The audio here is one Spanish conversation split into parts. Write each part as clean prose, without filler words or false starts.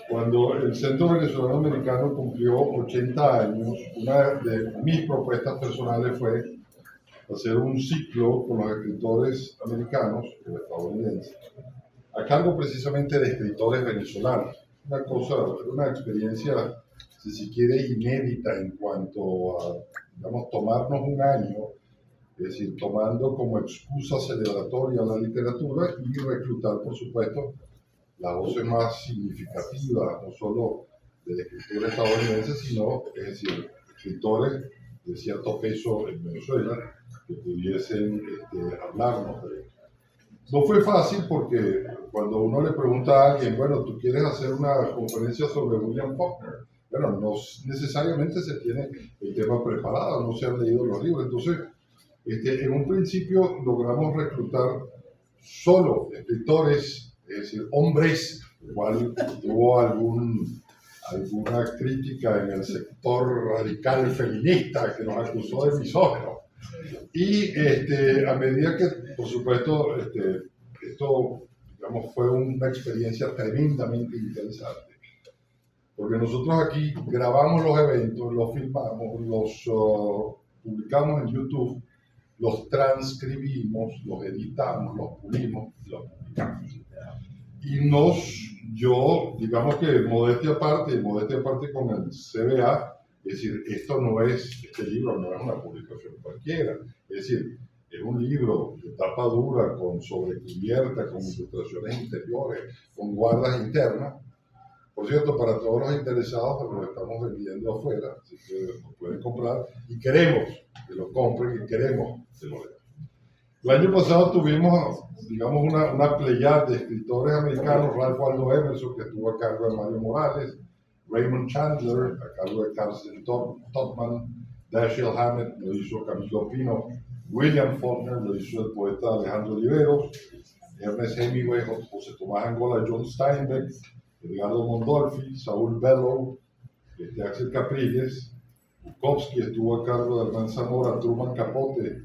Cuando el Centro Venezolano Americano cumplió 80 años, una de mis propuestas personales fue hacer un ciclo con los escritores americanos o estadounidenses, a cargo precisamente de escritores venezolanos. Una experiencia, si se quiere, inédita en cuanto a, digamos, tomarnos un año, es decir, tomando como excusa celebratoria la literatura y reclutar, por supuesto, las voces más significativas, no solo de la escritura estadounidense, sino, es decir, escritores de cierto peso en Venezuela que pudiesen hablarnos de esto. No fue fácil porque cuando uno le pregunta a alguien, bueno, tú quieres hacer una conferencia sobre William Faulkner, bueno, no necesariamente se tiene el tema preparado, no se han leído los libros. Entonces, en un principio logramos reclutar solo escritores, es decir, hombres, igual hubo alguna crítica en el sector radical feminista que nos acusó de misógino. Y a medida que, por supuesto, esto, digamos, fue una experiencia tremendamente interesante. Porque nosotros aquí grabamos los eventos, los filmamos, los publicamos en YouTube, los transcribimos, los editamos, los pulimos, los publicamos. Y digamos que modestia aparte con el CBA, es decir, este libro no es una publicación cualquiera, es decir, es un libro de tapa dura, con sobrecubierta, con ilustraciones interiores, con guardas internas. Por cierto, para todos los interesados, lo estamos vendiendo afuera, así que lo pueden comprar y queremos que lo compren y queremos que lo lean. El año pasado tuvimos, digamos, una pleyada de escritores americanos, Ralph Waldo Emerson, que estuvo a cargo de Mario Morales, Raymond Chandler, a cargo de Carsten Topman, Dashiell Hammett, lo hizo Camilo Pino, William Faulkner, lo hizo el poeta Alejandro Oliveros, Ernest Hemingway, José Tomás Angola, John Steinbeck, Edgardo Mondolfi, Saúl Bellow, Axel Capriles, Bukowski estuvo a cargo de Hernán Zamora, Truman Capote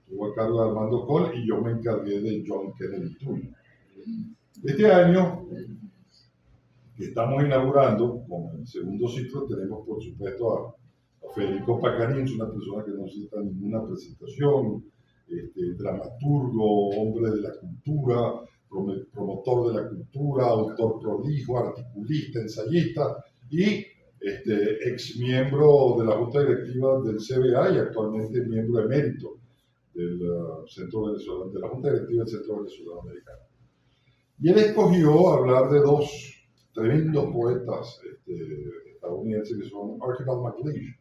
estuvo a cargo de Armando Coll y yo me encargué de John Kennedy Toole. Este año que estamos inaugurando, con el segundo ciclo, tenemos por supuesto a Federico Pacarín, una persona que no necesita ninguna presentación, dramaturgo, hombre de la cultura, promotor de la cultura, autor prolijo, articulista, ensayista y ex miembro de la Junta Directiva del CBA y actualmente miembro emérito del Centro Venezolano, de la Junta Directiva del Centro Venezolano Americano. Y él escogió hablar de dos tremendos poetas estadounidenses que son Archibald MacLeish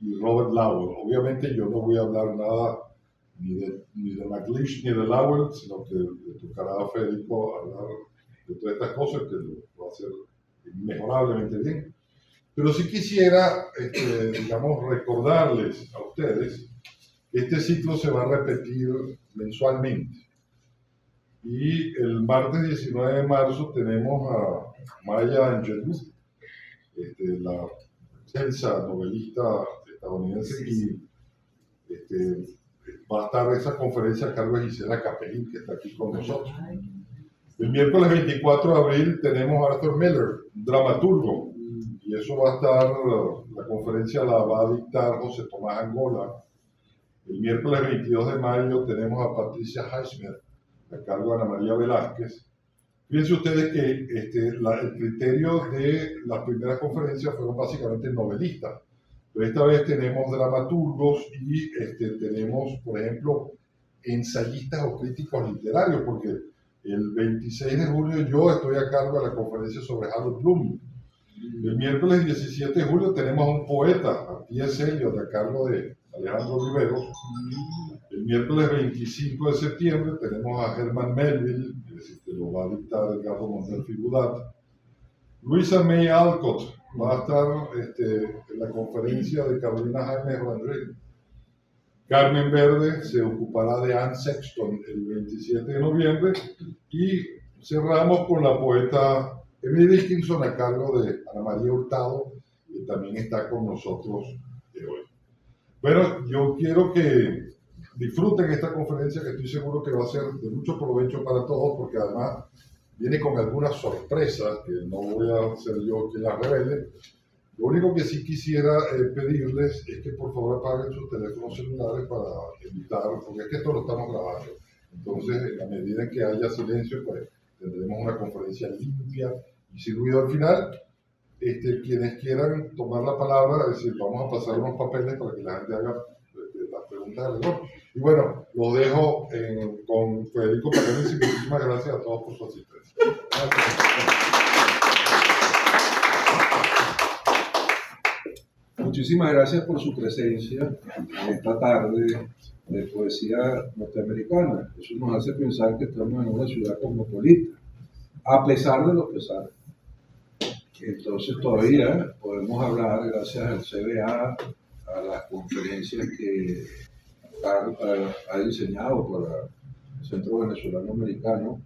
y Robert Lowell. Obviamente yo no voy a hablar nada ni de MacLeish ni de Lowell, sino que le tocará a Federico hablar de todas estas cosas, que lo va a hacer inmejorablemente bien. Pero sí quisiera, digamos, recordarles a ustedes que este ciclo se va a repetir mensualmente. Y el martes 19 de marzo tenemos a Maya Angelou, la excelsa novelista estadounidense, y va a estar esa conferencia a cargo de Gisela Capelín, que está aquí con nosotros. El miércoles 24 de abril tenemos a Arthur Miller, un dramaturgo, y eso va a estar, la conferencia la va a dictar José Tomás Angola. El miércoles 22 de mayo tenemos a Patricia Highsmith, a cargo de Ana María Velázquez. Fíjense ustedes que el criterio de las primeras conferencias fueron básicamente novelistas, pero esta vez tenemos dramaturgos y tenemos, por ejemplo, ensayistas o críticos literarios, porque el 26 de julio yo estoy a cargo de la conferencia sobre Harold Bloom. El miércoles 17 de julio tenemos a un poeta, a T.S. Eliot, a cargo de Alejandro Oliveros. El miércoles 25 de septiembre tenemos a Herman Melville, que lo va a dictar Edgardo Mondolfi Budat. Luisa May Alcott va a estar en la conferencia de Carolina Jaime Rodríguez. Carmen Verde se ocupará de Anne Sexton el 27 de noviembre y cerramos con la poeta Emily Dickinson a cargo de Ana María Hurtado, que también está con nosotros hoy. Bueno, yo quiero que disfruten esta conferencia, que estoy seguro que va a ser de mucho provecho para todos, porque además viene con algunas sorpresas que no voy a ser yo quien las revele. Lo único que sí quisiera pedirles es que por favor apaguen sus teléfonos celulares para evitar, porque es que esto lo estamos grabando. Entonces, en la medida en que haya silencio, pues tendremos una conferencia limpia y sin ruido al final. Quienes quieran tomar la palabra, es decir, vamos a pasar unos papeles para que la gente haga las preguntas de rigor. Y bueno, lo dejo con Federico Paredes y muchísimas gracias a todos por su asistencia. Muchísimas gracias por su presencia en esta tarde de poesía norteamericana. Eso nos hace pensar que estamos en una ciudad cosmopolita, a pesar de los pesares. Entonces todavía podemos hablar, gracias al CBA, a las conferencias que ha diseñado para el Centro Venezolano Americano,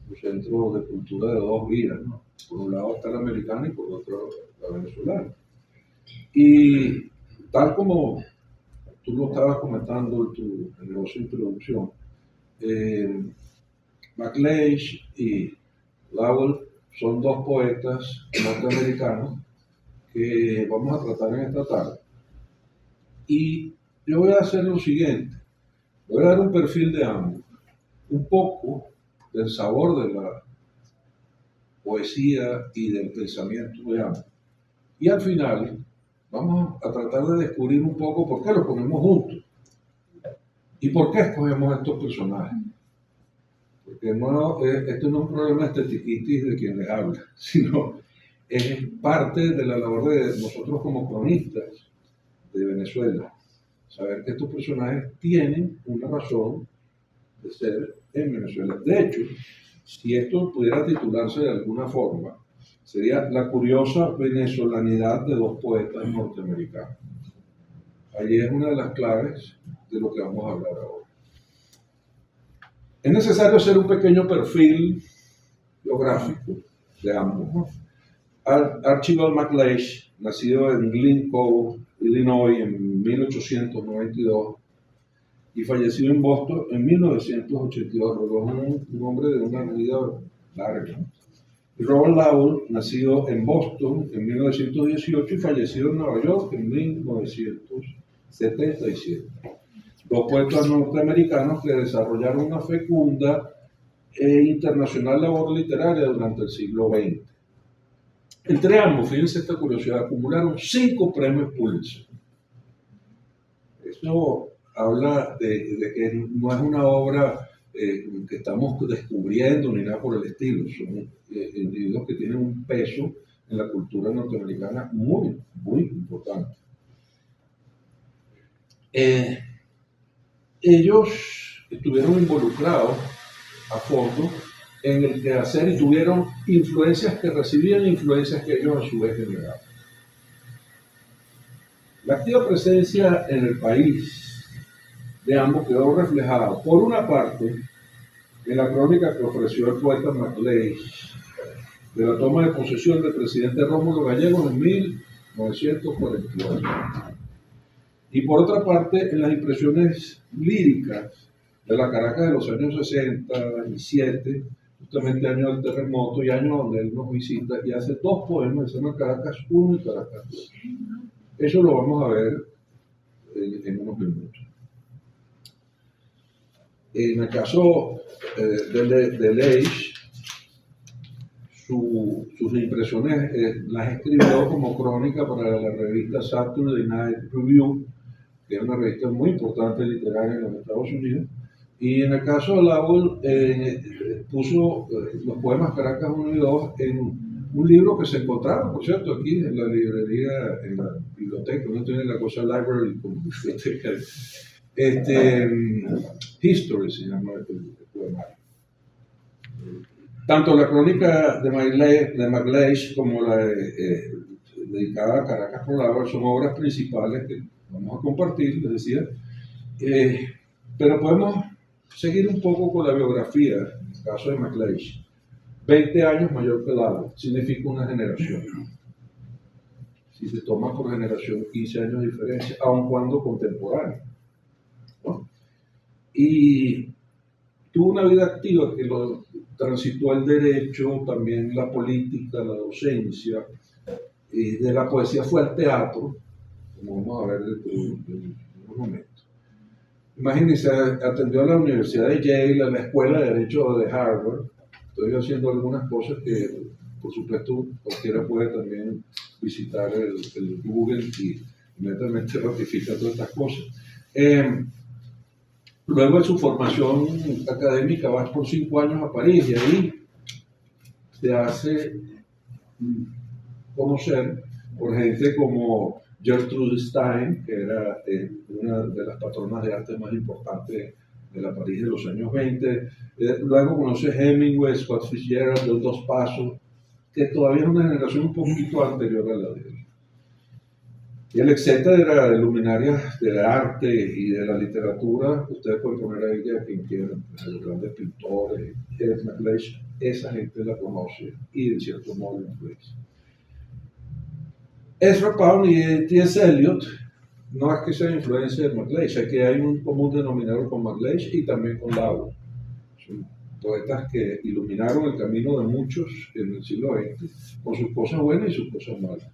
un centro de cultura de dos vidas, ¿no? Por un lado está la americana y por otro la venezolana. Y tal como tú lo estabas comentando en tu negocio de introducción, McLeish y Lowell son dos poetas norteamericanos que vamos a tratar en esta tarde. Y yo voy a hacer lo siguiente, voy a dar un perfil de ambos, un poco del sabor de la poesía y del pensamiento de ambos. Y al final vamos a tratar de descubrir un poco por qué los ponemos juntos y por qué escogemos estos personajes. Porque esto no es un problema de estetiquitis de quien les habla, sino es parte de la labor de nosotros como cronistas de Venezuela. Saber que estos personajes tienen una razón de ser en Venezuela. De hecho, si esto pudiera titularse de alguna forma, sería la curiosa venezolanidad de dos poetas norteamericanos. Allí es una de las claves de lo que vamos a hablar ahora. Es necesario hacer un pequeño perfil biográfico de ambos, ¿no? Archibald McLeish, nacido en Glen Cove, Illinois, en 1892 y fallecido en Boston en 1982, un hombre de una vida larga, ¿no? Y Robert Lowell, nacido en Boston en 1918 y fallecido en Nueva York en 1977. Dos poetas norteamericanos que desarrollaron una fecunda e internacional labor literaria durante el siglo XX. Entre ambos, fíjense esta curiosidad, acumularon 5 premios Pulitzer. Eso habla de que no es una obra que estamos descubriendo ni nada por el estilo. Son individuos que tienen un peso en la cultura norteamericana muy, muy importante. Ellos estuvieron involucrados a fondo en el quehacer y tuvieron influencias que recibían e influencias que ellos a su vez generaban. La activa presencia en el país de ambos quedó reflejada, por una parte, en la crónica que ofreció el poeta McLeish de la toma de posesión del presidente Rómulo Gallegos en 1948. Y por otra parte, en las impresiones líricas de la Caracas de los años 67, justamente año del terremoto y año donde él nos visita y hace 2 poemas que se llaman Caracas 1 y Caracas 2. Eso lo vamos a ver en unos minutos. En el caso de Leish, sus impresiones las escribió como crónica para la revista Saturday Night Review, que es una revista muy importante literaria en los Estados Unidos. Y en el caso de Lowell, puso los poemas Caracas 1 y 2 en un libro que se encontraba, por cierto, aquí en la librería, en la biblioteca, no tiene la cosa library como biblioteca. History se llama el poemario. Tanto la crónica de McLeish como la dedicada a Caracas por Lowell son obras principales que vamos a compartir, les decía, pero podemos seguir un poco con la biografía, en el caso de McLeish. 20 años mayor que Lowell, significa una generación. Si se toma por generación 15 años de diferencia, aun cuando contemporáneo, ¿no? Y tuvo una vida activa que lo transitó el derecho, también la política, la docencia, y de la poesía fue al teatro, como vamos a ver en unos momentos. Imagínense, atendió a la Universidad de Yale, a la Escuela de Derecho de Harvard. Estoy haciendo algunas cosas que, por supuesto, cualquiera puede también visitar el Google y inmediatamente ratifica todas estas cosas. Luego de su formación académica va por 5 años a París y ahí se hace conocer por gente como Gertrude Stein, que era una de las patronas de arte más importantes de la París de los años 20. Luego conoce Hemingway, Scott Fitzgerald, Los Dos Pasos, que todavía es una generación un poquito anterior a la de él. Y el etcétera de luminarias del arte y de la literatura, ustedes pueden poner ahí a quien quieran, los grandes pintores, Edward McLeish, esa gente la conoce y de cierto modo influencia. Ezra Pound y T.S. Eliot no es que sea influencia de McLeish, es que hay un común denominador con McLeish y también con Lowell. Son poetas que iluminaron el camino de muchos en el siglo XX con sus cosas buenas y sus cosas malas.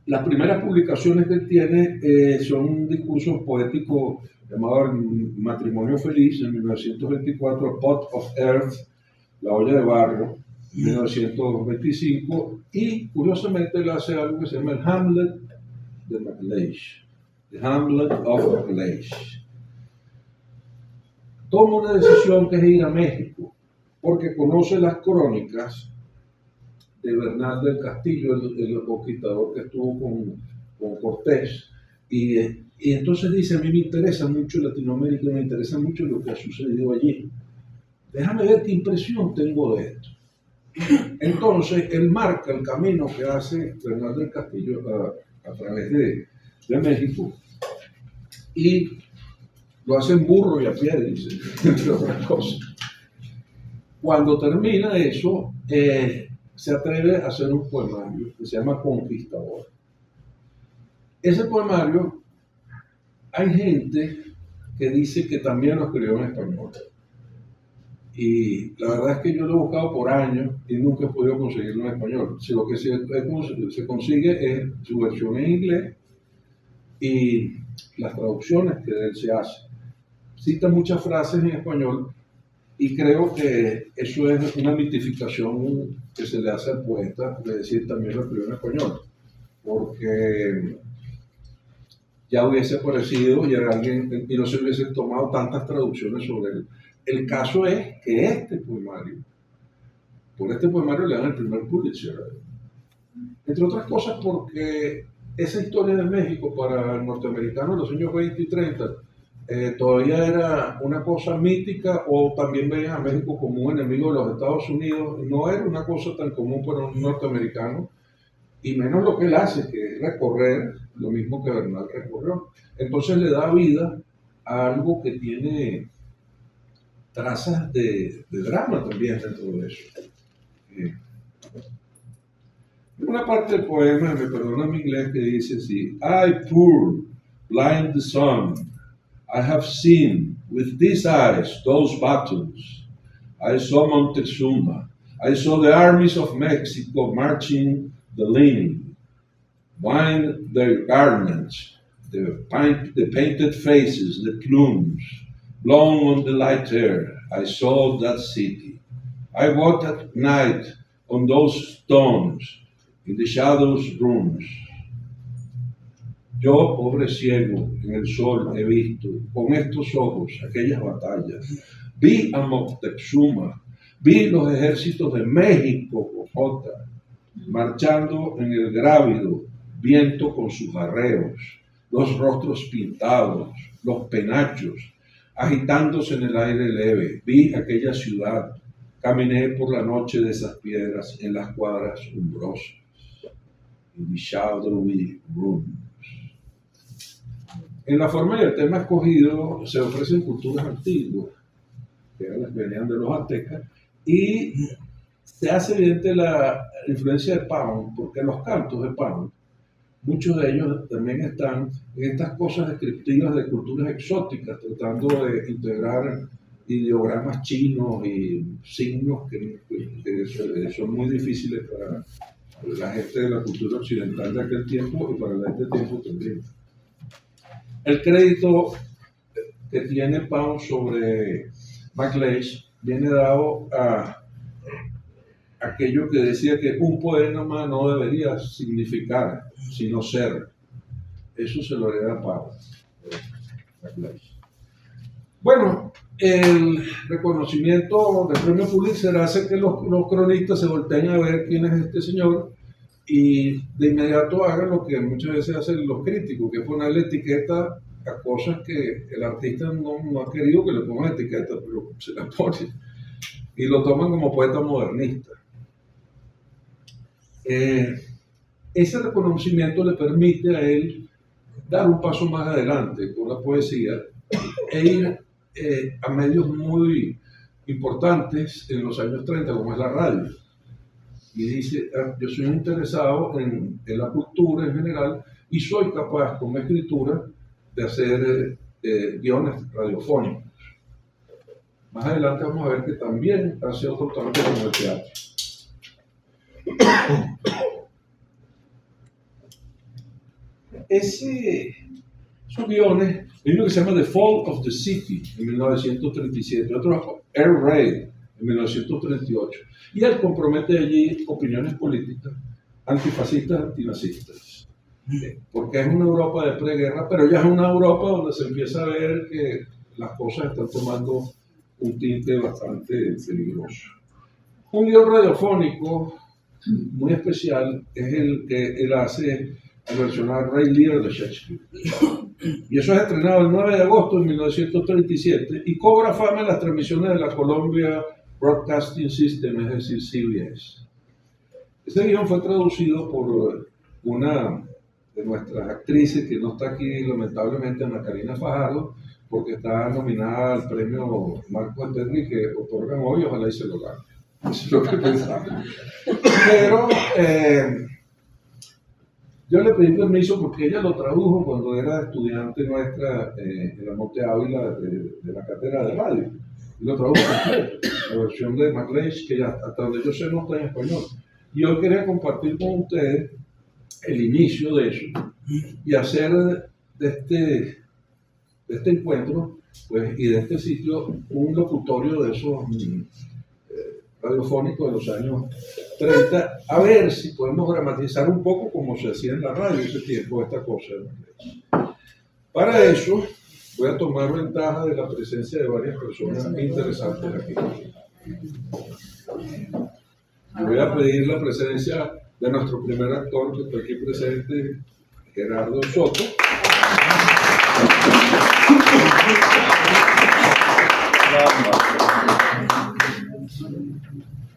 Las primeras publicaciones que él tiene son un discurso poético llamado Matrimonio Feliz en 1924, A Pot of Earth, La olla de barro, en 1925, y curiosamente él hace algo que se llama el Hamlet de McLeish, The Hamlet of McLeish. Toma una decisión que es ir a México, porque conoce las crónicas de Bernal del Castillo, el conquistador que estuvo con Cortés, y entonces dice, a mí me interesa mucho Latinoamérica, me interesa mucho lo que ha sucedido allí. Déjame ver qué impresión tengo de esto. Entonces, él marca el camino que hace Bernal del Castillo a través de México, y lo hace en burro y a pie, dice, entre otras cosas. Cuando termina eso, se atreve a hacer un poemario que se llama Conquistador. Ese poemario, hay gente que dice que también lo escribió en español. Y la verdad es que yo lo he buscado por años y nunca he podido conseguirlo en español. Si lo que se consigue es su versión en inglés y las traducciones que de él se hace. Cita muchas frases en español y creo que eso es una mitificación que se le hace al poeta de decir también lo escribió en español, porque ya hubiese aparecido y no se hubiesen tomado tantas traducciones sobre él. El caso es que por este poemario le dan el primer Pulitzer, entre otras cosas porque esa historia de México para el norteamericano en los años 20 y 30 todavía era una cosa mítica, o también veían a México como un enemigo de los Estados Unidos. No era una cosa tan común para un norteamericano, y menos lo que él hace, que es recorrer lo mismo que Bernal recorrió. Entonces le da vida a algo que tiene trazas de drama también dentro de eso. Una parte del poema, me perdona mi inglés, que dice así: I, poor, blind the sun, I have seen with these eyes those battles. I saw Montezuma. I saw the armies of Mexico marching the leaning, wind their garments, the painted faces, the plumes, blown on the light air. I saw that city. I walked at night on those stones, in the shadows rooms. Yo, pobre ciego, en el sol he visto con estos ojos aquellas batallas. Vi a Moctezuma, vi los ejércitos de México, Cocota, marchando en el grávido viento con sus arreos, los rostros pintados, los penachos, agitándose en el aire leve. Vi aquella ciudad, caminé por la noche de esas piedras en las cuadras umbrosas, in the shadowy rooms. En la forma y el tema escogido se ofrecen culturas antiguas, que venían de los aztecas, y se hace evidente la influencia de Pound, porque los cantos de Pound, muchos de ellos también están en estas cosas descriptivas de culturas exóticas, tratando de integrar ideogramas chinos y signos que son muy difíciles para la gente de la cultura occidental de aquel tiempo y para la de este tiempo también. El crédito que tiene Pound sobre McLeish viene dado a aquello que decía que un poema no debería significar, sino ser. Eso se lo hereda Pound. McLeish. Bueno, el reconocimiento del premio Pulitzer hace que los cronistas se volteen a ver quién es este señor y de inmediato hagan lo que muchas veces hacen los críticos, que es ponerle etiqueta a cosas que el artista no ha querido que le pongan etiqueta, pero se la ponen y lo toman como poeta modernista. Ese reconocimiento le permite a él dar un paso más adelante con la poesía e ir a medios muy importantes en los años 30, como es la radio. Y dice, yo soy interesado en la cultura en general y soy capaz con mi escritura de hacer guiones radiofónicos. Más adelante vamos a ver que también hace otro tanto como el teatro. Esos guiones, hay uno que se llama The Fall of the City en 1937, otro Air Raid en 1938, y él compromete allí opiniones políticas antifascistas, antinazistas, porque es una Europa de preguerra, pero ya es una Europa donde se empieza a ver que las cosas están tomando un tinte bastante peligroso. Un guión radiofónico muy especial es el que él hace al versionar Ray Lear de Shakespeare. Y eso es estrenado el 9 de agosto de 1937 y cobra fama en las transmisiones de la Columbia Broadcasting System, es decir, CBS. Este guión fue traducido por una de nuestras actrices que no está aquí, lamentablemente, Ana Karina Fajardo, porque está nominada al premio Marco Enterni que otorgan hoy, ojalá y se lo gane. Eso es lo que pensaba. Pero yo le pedí permiso porque ella lo tradujo cuando era estudiante nuestra en la Monte Ávila de la cátedra de radio. Y lo tradujo completo, la versión de McLeish, que ya, hasta donde yo sé no está en español. Y hoy quería compartir con ustedes el inicio de eso y hacer de este encuentro pues, y de este sitio un locutorio de esos radiofónicos de los años 30, a ver si podemos dramatizar un poco como se hacía en la radio ese tiempo, esta cosa. Para eso voy a tomar ventaja de la presencia de varias personas interesantes aquí. Voy a pedir la presencia de nuestro primer actor que está aquí presente, Gerardo Soto.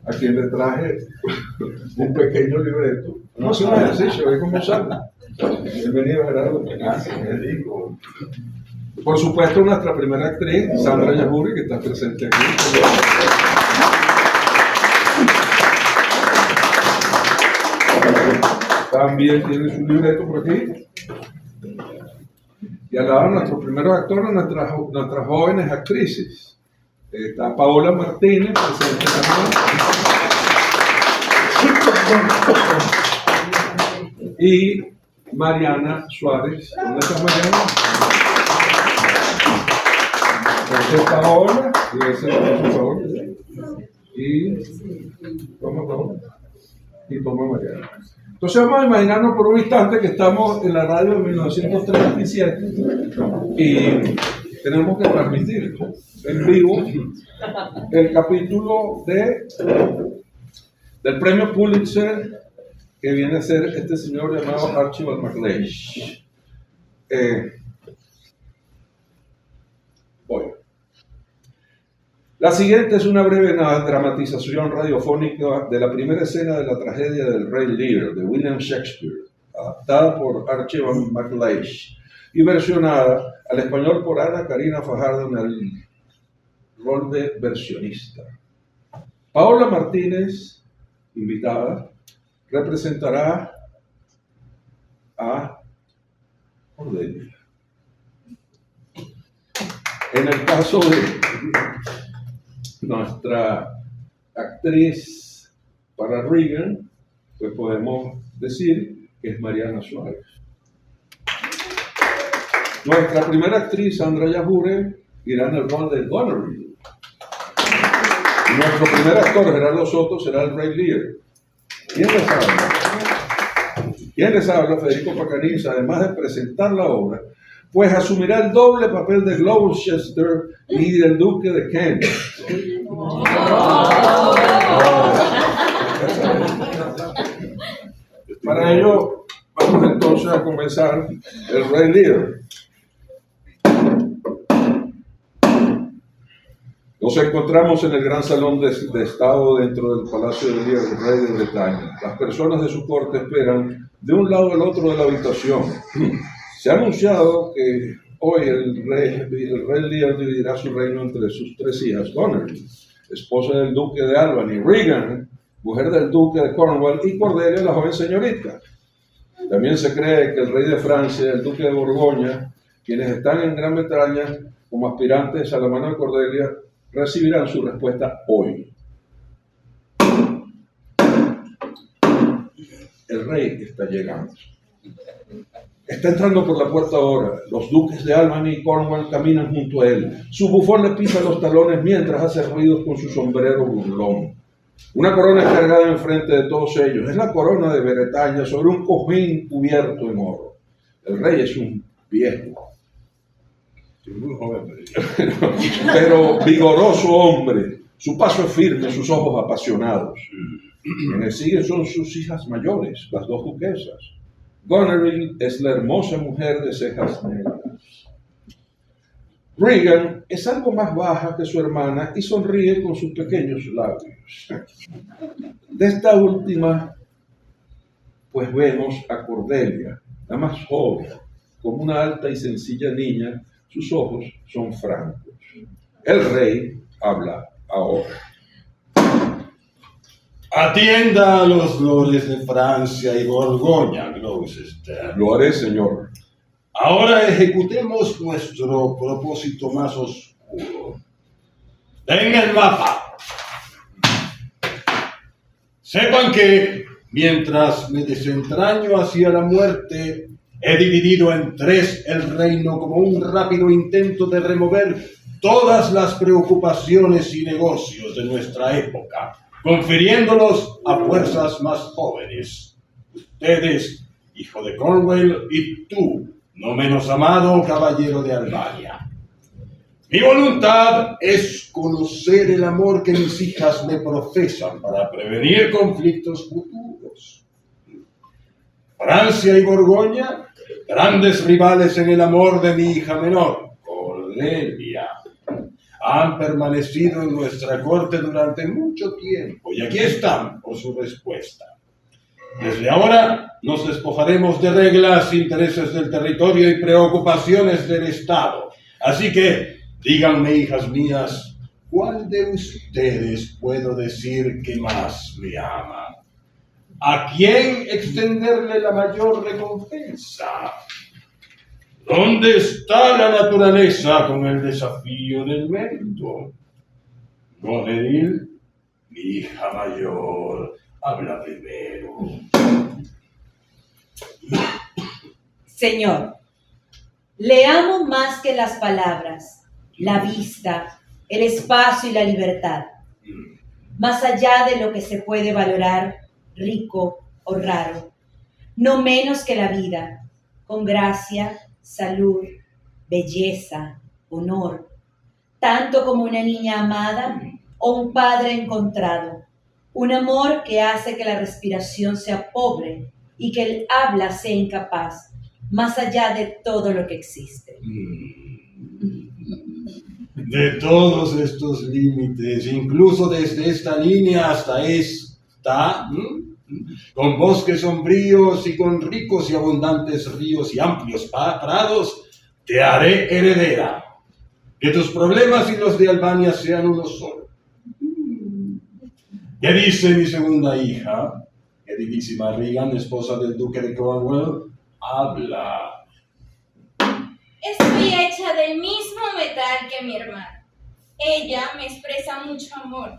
A quien le traje un pequeño libreto. No es un ejercicio, es como sale. Bienvenido, Gerardo. Gracias, Federico. Por supuesto, nuestra primera actriz, Sandra Yajuri, que está presente aquí. También tiene su libreto por aquí. Y al lado nuestros primeros actores, nuestras jóvenes actrices. Está Paola Martínez, presente también. Y Mariana Suárez. ¿Dónde está Mariana? Esta es Paola. Y ese es por favor. Y toma Paola. Y toma Mariana. Entonces vamos a imaginarnos por un instante que estamos en la radio de 1937 y tenemos que transmitir en vivo el capítulo del premio Pulitzer que viene a ser este señor llamado Archibald MacLeish. Voy. La siguiente es una breve dramatización radiofónica de la primera escena de la tragedia del Rey Lear de William Shakespeare, adaptada por Archibald MacLeish y versionada al español por Ana Karina Fajardo en el rol de versionista. Paola Martínez, invitada, representará a Cordelia. En el caso de nuestra actriz para Reagan, pues podemos decir que es Mariana Suárez. Nuestra primera actriz, Sandra Yajure, irá en el rol de Goneril. Nuestro primer actor, Gerardo Soto, será el Rey Lear. ¿Quién les habla? ¿Quién les habla? Federico Pacaniza, además de presentar la obra, pues asumirá el doble papel de Gloucester y del Duque de Kent. Para ello, vamos entonces a comenzar el Rey Lear. Nos encontramos en el gran salón de estado dentro del Palacio de Lear, el rey de Bretaña. Las personas de su corte esperan de un lado al otro de la habitación. Se ha anunciado que hoy el rey Lear dividirá su reino entre sus tres hijas, Goneril, esposa del duque de Albany, Regan, mujer del duque de Cornwall, y Cordelia, la joven señorita. También se cree que el rey de Francia, el duque de Borgoña, quienes están en Gran Bretaña como aspirantes a la mano de Cordelia, recibirán su respuesta hoy. El rey está llegando. Está entrando por la puerta ahora. Los duques de Albany y Cornwall caminan junto a él. Su bufón le pisa los talones mientras hace ruidos con su sombrero burlón. Una corona es cargada enfrente de todos ellos. Es la corona de Bretaña sobre un cojín cubierto en oro. El rey es un viejo, muy joven, pero vigoroso hombre. Su paso es firme, sus ojos apasionados. Quienes siguen son sus hijas mayores, las dos duquesas. Goneril es la hermosa mujer de cejas negras. Regan es algo más baja que su hermana y sonríe con sus pequeños labios. De esta última, pues vemos a Cordelia, la más joven, como una alta y sencilla niña. Sus ojos son francos. El rey habla ahora. Atienda a los lores de Francia y Borgoña, Gloucester. Lo haré, señor. Ahora ejecutemos nuestro propósito más oscuro. Den el mapa. Sepan que, mientras me desentraño hacia la muerte, he dividido en tres el reino como un rápido intento de remover todas las preocupaciones y negocios de nuestra época, confiriéndolos a fuerzas más jóvenes. Ustedes, hijo de Cornwall, y tú, no menos amado caballero de Albania. Mi voluntad es conocer el amor que mis hijas me profesan para prevenir conflictos futuros. Francia y Borgoña, grandes rivales en el amor de mi hija menor, Cordelia, han permanecido en nuestra corte durante mucho tiempo y aquí están por su respuesta. Desde ahora nos despojaremos de reglas, intereses del territorio y preocupaciones del Estado. Así que, díganme, hijas mías, ¿cuál de ustedes puedo decir que más me ama? ¿A quién extenderle la mayor recompensa? ¿Dónde está la naturaleza con el desafío del mérito? Goneril, mi hija mayor, habla primero. Señor, le amo más que las palabras, la vista, el espacio y la libertad. Más allá de lo que se puede valorar, rico o raro, no menos que la vida, con gracia, salud, belleza, honor, tanto como una niña amada o un padre encontrado, un amor que hace que la respiración sea pobre y que el habla sea incapaz, más allá de todo lo que existe. De todos estos límites, incluso desde esta línea hasta esta, con bosques sombríos y con ricos y abundantes ríos y amplios prados, te haré heredera. Que tus problemas y los de Albania sean uno solo. ¿Qué dice mi segunda hija, queridísima Regan, esposa del duque de Cornwall? Habla. Estoy hecha del mismo metal que mi hermano. Ella me expresa mucho amor,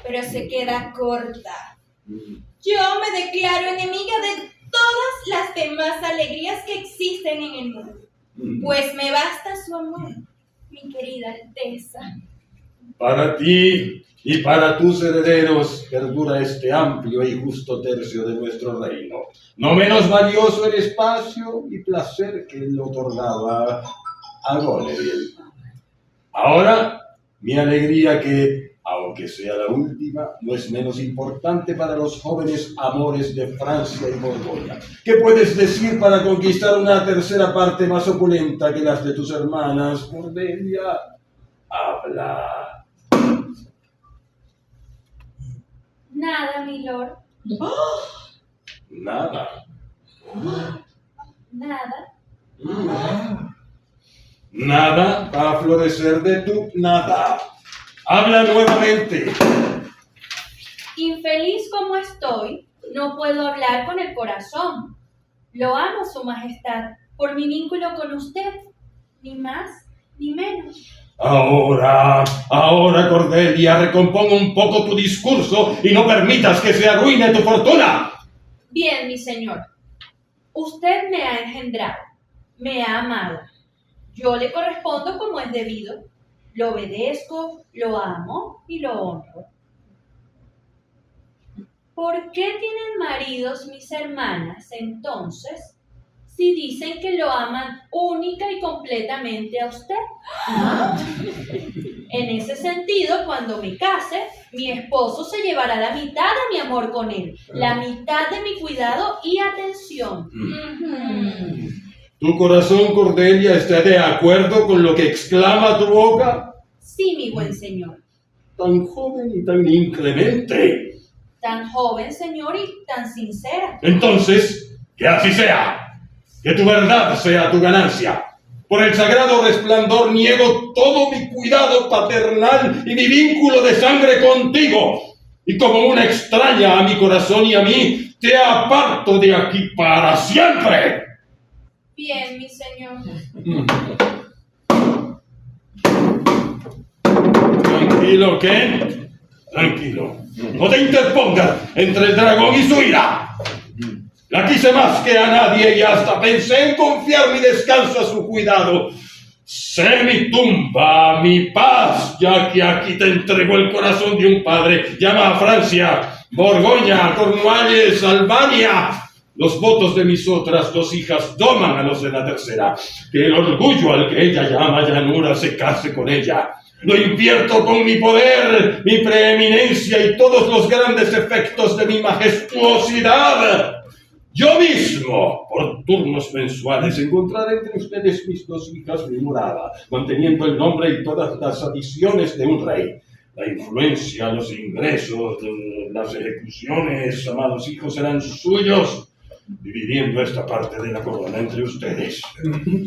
pero se queda corta. Yo me declaro enemiga de todas las demás alegrías que existen en el mundo, pues me basta su amor, mi querida Alteza. Para ti y para tus herederos perdura este amplio y justo tercio de nuestro reino, no menos valioso el espacio y placer que le otorgaba a Goneril. Ahora, mi alegría que, aunque sea la última, no es menos importante para los jóvenes amores de Francia y Borgoña. ¿Qué puedes decir para conquistar una tercera parte más opulenta que las de tus hermanas, Cordelia? Habla. Nada, milord. Nada. Nada. Nada va a florecer de tu nada. Habla nuevamente. Infeliz como estoy, no puedo hablar con el corazón. Lo amo, su majestad, por mi vínculo con usted, ni más ni menos. Ahora, Cordelia, recompón un poco tu discurso y no permitas que se arruine tu fortuna. Bien, mi señor. Usted me ha engendrado, me ha amado. Yo le correspondo como es debido. Lo obedezco, lo amo y lo honro. ¿Por qué tienen maridos mis hermanas, entonces, si dicen que lo aman única y completamente a usted? En ese sentido, cuando me case, mi esposo se llevará la mitad de mi amor con él, la mitad de mi cuidado y atención. ¿Tu corazón, Cordelia, está de acuerdo con lo que exclama tu boca? Sí, mi buen señor. Tan joven y tan inclemente. Tan joven, señor, y tan sincera. Entonces, que así sea. Que tu verdad sea tu ganancia. Por el sagrado resplandor niego todo mi cuidado paternal y mi vínculo de sangre contigo. Y como una extraña a mi corazón y a mí, te aparto de aquí para siempre. Bien, mi señor. Tranquilo, ¿qué? Tranquilo. No te interpongas entre el dragón y su ira. La quise más que a nadie y hasta pensé en confiar mi descanso a su cuidado. Sé mi tumba, mi paz, ya que aquí te entregó el corazón de un padre. Llama a Francia, Borgoña, Cornualles, Albania. Los votos de mis otras dos hijas doman a los de la tercera. Que el orgullo al que ella llama llanura se case con ella. Lo invierto con mi poder, mi preeminencia y todos los grandes efectos de mi majestuosidad. Yo mismo, por turnos mensuales, encontraré entre ustedes mis dos hijas mi morada, manteniendo el nombre y todas las adiciones de un rey. La influencia, los ingresos, las ejecuciones, amados hijos, serán suyos, dividiendo esta parte de la corona entre ustedes.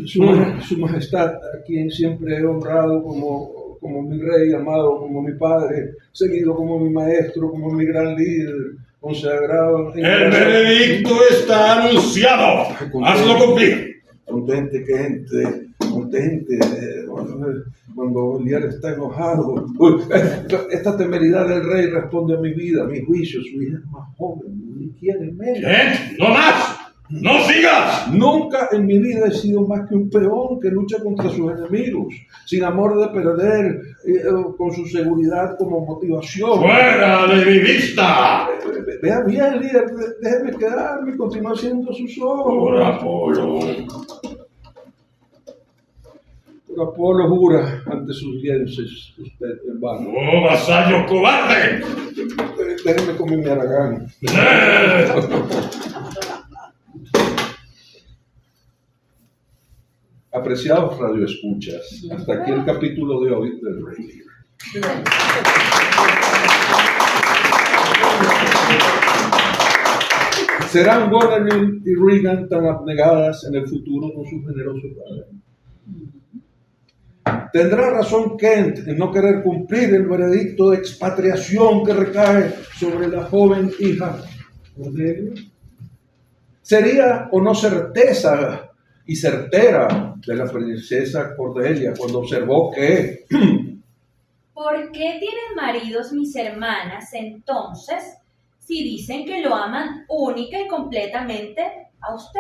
Su majestad, a quien siempre he honrado como mi rey, amado como mi padre, seguido como mi maestro, como mi gran líder, consagrado. El veredicto está anunciado. Hazlo cumplir. Contente que entre, cuando Beliar está enojado. Uy, esta temeridad del rey responde a mi vida, a mi juicio. Su hija es más joven, ni quiere menos. ¿Qué? ¡No más! ¡No sigas! Nunca en mi vida he sido más que un peón que lucha contra sus enemigos, sin amor de perder, con su seguridad como motivación. ¡Fuera de mi vista! Vea bien, líder, déjeme quedarme y continuar siendo sus ojos. Por Apolo. Por Apolo jura ante sus dioses, usted en vano. ¡Oh, vasallo cobarde! Déjeme comer mi aragán. Apreciados radioescuchas, hasta aquí el capítulo de hoy del Rey Lear. ¿Serán Goneril y Regan tan abnegadas en el futuro con su generoso padre? ¿Tendrá razón Kent en no querer cumplir el veredicto de expatriación que recae sobre la joven hija Cordelia? ¿Sería o no certeza y certera de la princesa Cordelia cuando observó que ¿por qué tienen maridos mis hermanas entonces si dicen que lo aman única y completamente a usted?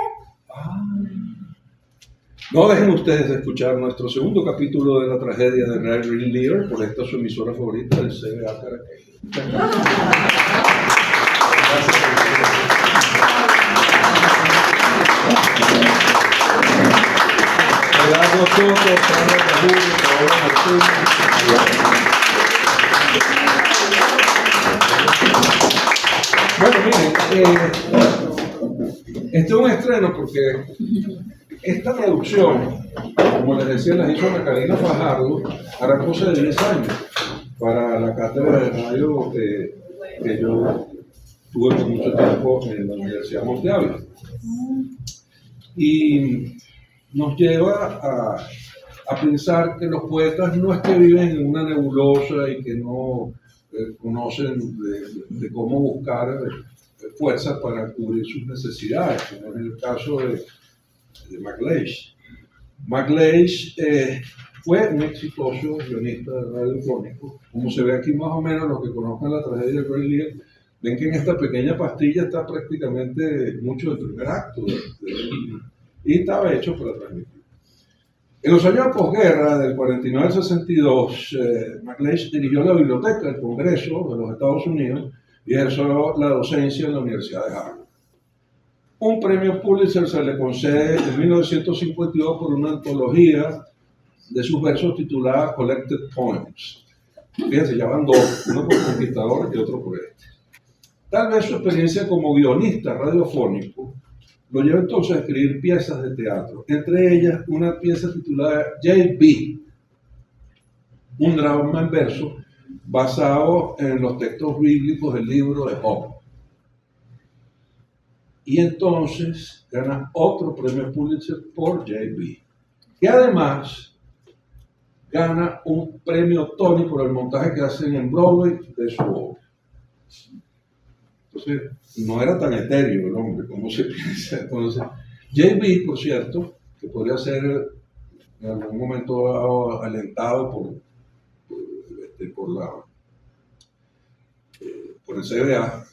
No dejen ustedes de escuchar nuestro segundo capítulo de la tragedia de Larry Lear por esta su emisora favorita, el CBA Caraqueño. Bueno, miren, este es un estreno porque esta traducción, como les decía, la hizo Ana Karina Fajardo, hará cosa de 10 años, para la cátedra de radio que yo tuve por mucho tiempo en la Universidad Monte Ávila. Y nos lleva a pensar que los poetas no es que viven en una nebulosa y que no conocen de cómo buscar fuerzas para cubrir sus necesidades, como en el caso de MacLeish. MacLeish fue un exitoso guionista radiofónico. Como se ve aquí más o menos, los que conozcan la tragedia de Larry Lear, ven que en esta pequeña pastilla está prácticamente mucho del primer acto y estaba hecho para transmitir. En los años de posguerra, del 49 al 62, MacLeish dirigió la biblioteca del Congreso de los Estados Unidos y ejerció la docencia en la Universidad de Harvard. Un premio Pulitzer se le concede en 1952 por una antología de sus versos titulada Collected Poems. Fíjense, ya van dos, uno por Conquistador y otro por este. Tal vez su experiencia como guionista radiofónico lo lleva entonces a escribir piezas de teatro, entre ellas una pieza titulada J.B., un drama en verso basado en los textos bíblicos del libro de Job. Y entonces gana otro premio Pulitzer por J.B., que además gana un premio Tony por el montaje que hacen en Broadway de su obra. Entonces, no era tan etéreo el hombre como se piensa. Entonces, J.B., por cierto, que podría ser en algún momento alentado por el CBA,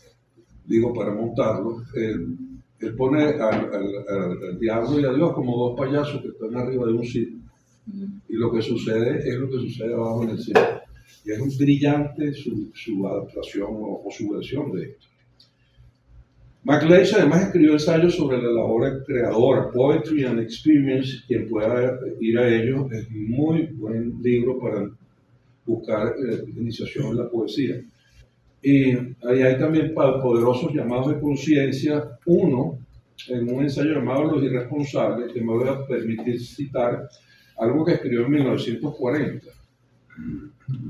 digo, para montarlo, él pone al diablo y a Dios como dos payasos que están arriba de un sitio. Y lo que sucede es lo que sucede abajo en el sitio. Y es un brillante su adaptación o su versión de esto. MacLeish además escribió ensayos sobre la labor creadora, Poetry and Experience. Quien pueda ir a ellos, es un muy buen libro para buscar iniciación en la poesía. Y ahí hay también poderosos llamados de conciencia. Uno, en un ensayo llamado Los Irresponsables, que me voy a permitir citar algo que escribió en 1940.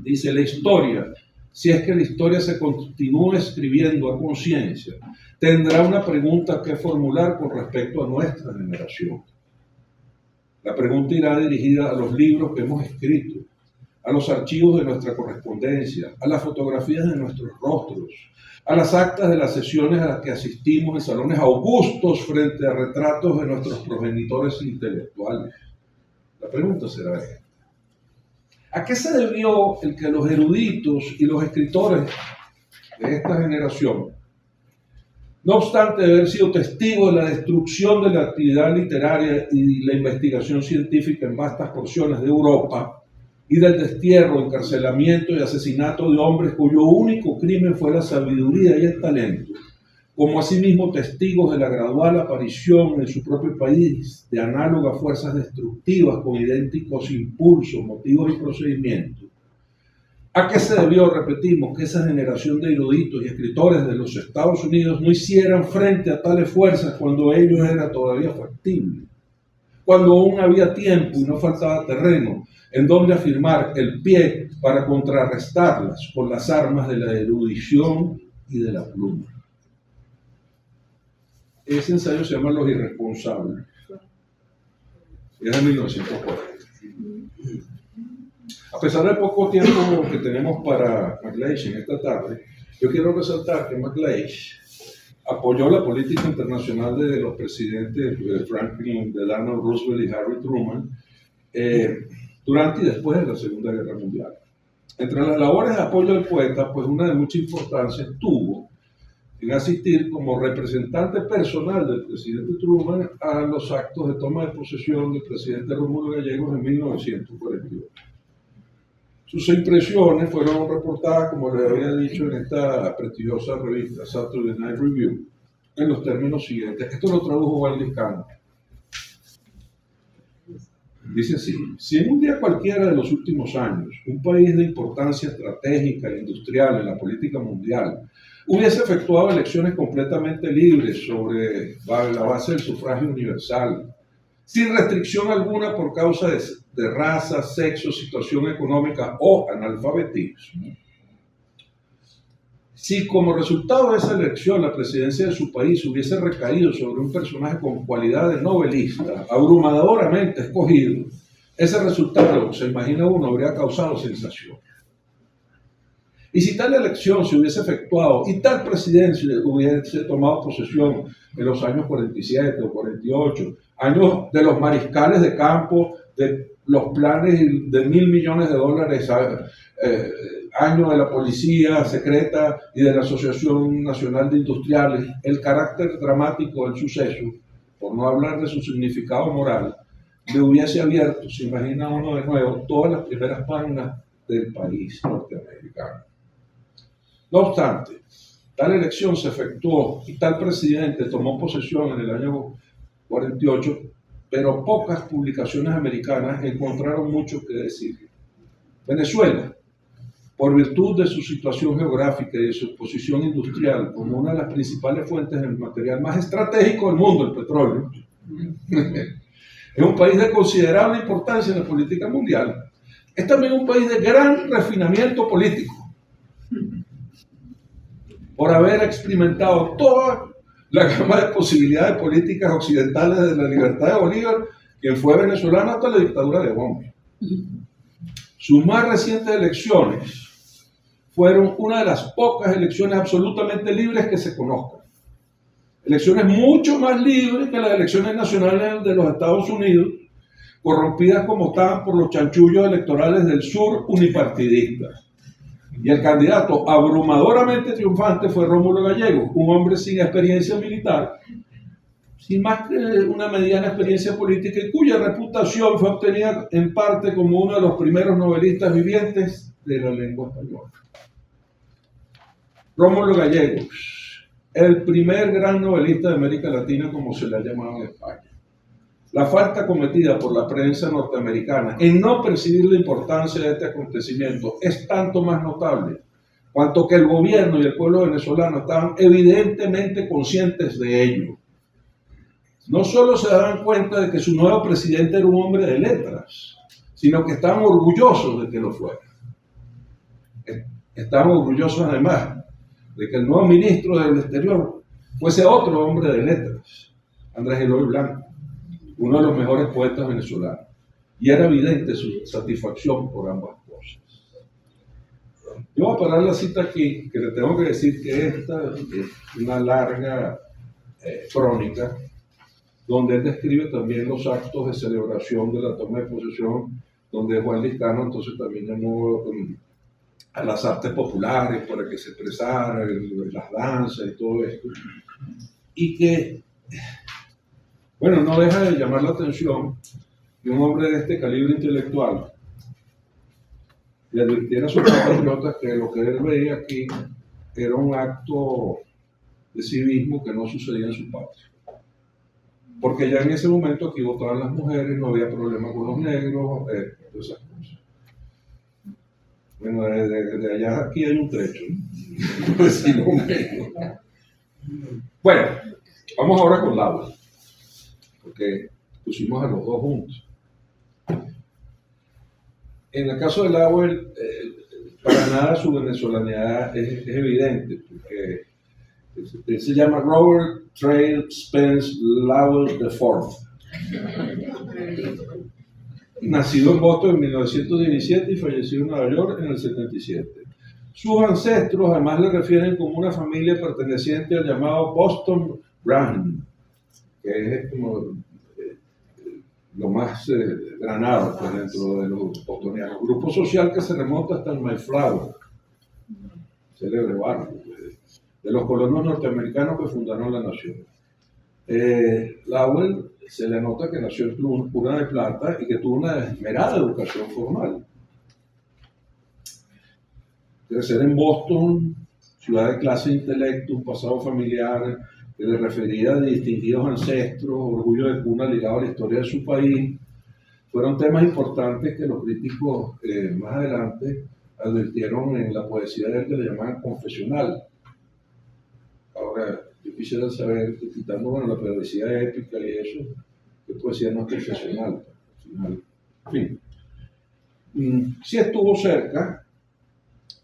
Dice: la historia, si es que la historia se continúa escribiendo a conciencia, tendrá una pregunta que formular con respecto a nuestra generación. La pregunta irá dirigida a los libros que hemos escrito, a los archivos de nuestra correspondencia, a las fotografías de nuestros rostros, a las actas de las sesiones a las que asistimos en salones augustos frente a retratos de nuestros progenitores intelectuales. La pregunta será esta: ¿a qué se debió el que los eruditos y los escritores de esta generación, no obstante haber sido testigos de la destrucción de la actividad literaria y la investigación científica en vastas porciones de Europa, y del destierro, encarcelamiento y asesinato de hombres cuyo único crimen fue la sabiduría y el talento, como asimismo testigos de la gradual aparición en su propio país de análogas fuerzas destructivas con idénticos impulsos, motivos y procedimientos? ¿A qué se debió, repetimos, que esa generación de eruditos y escritores de los Estados Unidos no hicieran frente a tales fuerzas cuando ello era todavía factible? Cuando aún había tiempo y no faltaba terreno en donde afirmar el pie para contrarrestarlas con las armas de la erudición y de la pluma. Ese ensayo se llama Los Irresponsables. Es de 1940. A pesar del poco tiempo que tenemos para MacLeish en esta tarde, yo quiero resaltar que MacLeish apoyó la política internacional de los presidentes Franklin Delano Roosevelt y Harry Truman durante y después de la Segunda Guerra Mundial. Entre las labores de apoyo al poeta, pues una de mucha importancia estuvo en asistir como representante personal del presidente Truman a los actos de toma de posesión del presidente Rómulo Gallegos en 1948. Sus impresiones fueron reportadas, como les había dicho, en esta prestigiosa revista Saturday Night Review, en los términos siguientes. Esto lo tradujo Waldis Cano. Dice así: si en un día cualquiera de los últimos años un país de importancia estratégica e industrial en la política mundial hubiese efectuado elecciones completamente libres sobre la base del sufragio universal, sin restricción alguna por causa de raza, sexo, situación económica o analfabetismo, si como resultado de esa elección la presidencia de su país hubiese recaído sobre un personaje con cualidad de novelista, abrumadoramente escogido, ese resultado, se imagina uno, habría causado sensación. Y si tal elección se hubiese efectuado y tal presidencia hubiese tomado posesión en los años 47 o 48, años de los mariscales de campo, de los planes de $1.000 millones, año de la policía secreta y de la Asociación Nacional de Industriales, el carácter dramático del suceso, por no hablar de su significado moral, le hubiese abierto, se imagina uno de nuevo, todas las primeras páginas del país norteamericano. No obstante, tal elección se efectuó y tal presidente tomó posesión en el año 48, pero pocas publicaciones americanas encontraron mucho que decir. Venezuela, por virtud de su situación geográfica y de su posición industrial como una de las principales fuentes del material más estratégico del mundo, el petróleo, es un país de considerable importancia en la política mundial. Es también un país de gran refinamiento político, por haber experimentado toda la gama de posibilidades políticas occidentales de la libertad de Bolívar, quien fue venezolano hasta la dictadura de Bombi. Sus más recientes elecciones fueron una de las pocas elecciones absolutamente libres que se conozcan. Elecciones mucho más libres que las elecciones nacionales de los Estados Unidos, corrompidas como estaban por los chanchullos electorales del sur unipartidistas. Y el candidato abrumadoramente triunfante fue Rómulo Gallegos, un hombre sin experiencia militar, sin más que una mediana experiencia política y cuya reputación fue obtenida en parte como uno de los primeros novelistas vivientes de la lengua española. Rómulo Gallegos, el primer gran novelista de América Latina, como se le ha llamado en España. La falta cometida por la prensa norteamericana en no percibir la importancia de este acontecimiento es tanto más notable, cuanto que el gobierno y el pueblo venezolano estaban evidentemente conscientes de ello. No solo se daban cuenta de que su nuevo presidente era un hombre de letras, sino que estaban orgullosos de que lo fuera. Estaban orgullosos además de que el nuevo ministro del Exterior fuese otro hombre de letras, Andrés Eloy Blanco, uno de los mejores poetas venezolanos, y era evidente su satisfacción por ambas cosas. Yo voy a parar la cita aquí, que le tengo que decir que esta es una larga crónica, donde él describe también los actos de celebración de la toma de posesión, donde Juan Liscano entonces también llamó a las artes populares para que se expresaran, las danzas y todo esto, y que, bueno, no deja de llamar la atención que un hombre de este calibre intelectual le advirtiera a sus compatriotas que lo que él veía aquí era un acto de civismo que no sucedía en su patria. Porque ya en ese momento aquí votaban las mujeres, no había problema con los negros, todas esas cosas. Bueno, de allá a aquí hay un trecho, ¿no? Pues sí, lo menos. Bueno, vamos ahora con Laura, porque pusimos a los dos juntos. En el caso de Laura, para nada su venezolanidad es evidente, porque él se llama Robert Traill Spence Lowell IV. Nacido en Boston en 1917 y falleció en Nueva York en el 77. Sus ancestros además le refieren como una familia perteneciente al llamado Boston Brahmin, que es como lo más granado pues, dentro de los bostonianos. Grupo social que se remonta hasta el Mayflower, célebre barco, de los colonos norteamericanos que fundaron la nación. Lowell se le nota que nació en Cuna de Plata y que tuvo una esmerada educación formal. Crecer en Boston, ciudad de clase e intelecto, un pasado familiar que le refería a distinguidos ancestros, orgullo de cuna ligado a la historia de su país, fueron temas importantes que los críticos más adelante advirtieron en la poesía de él que le llamaban confesional. Ahora, yo quisiera saber, quitando bueno, la poesía épica y eso, qué poesía no es confesional. En fin, sí estuvo cerca,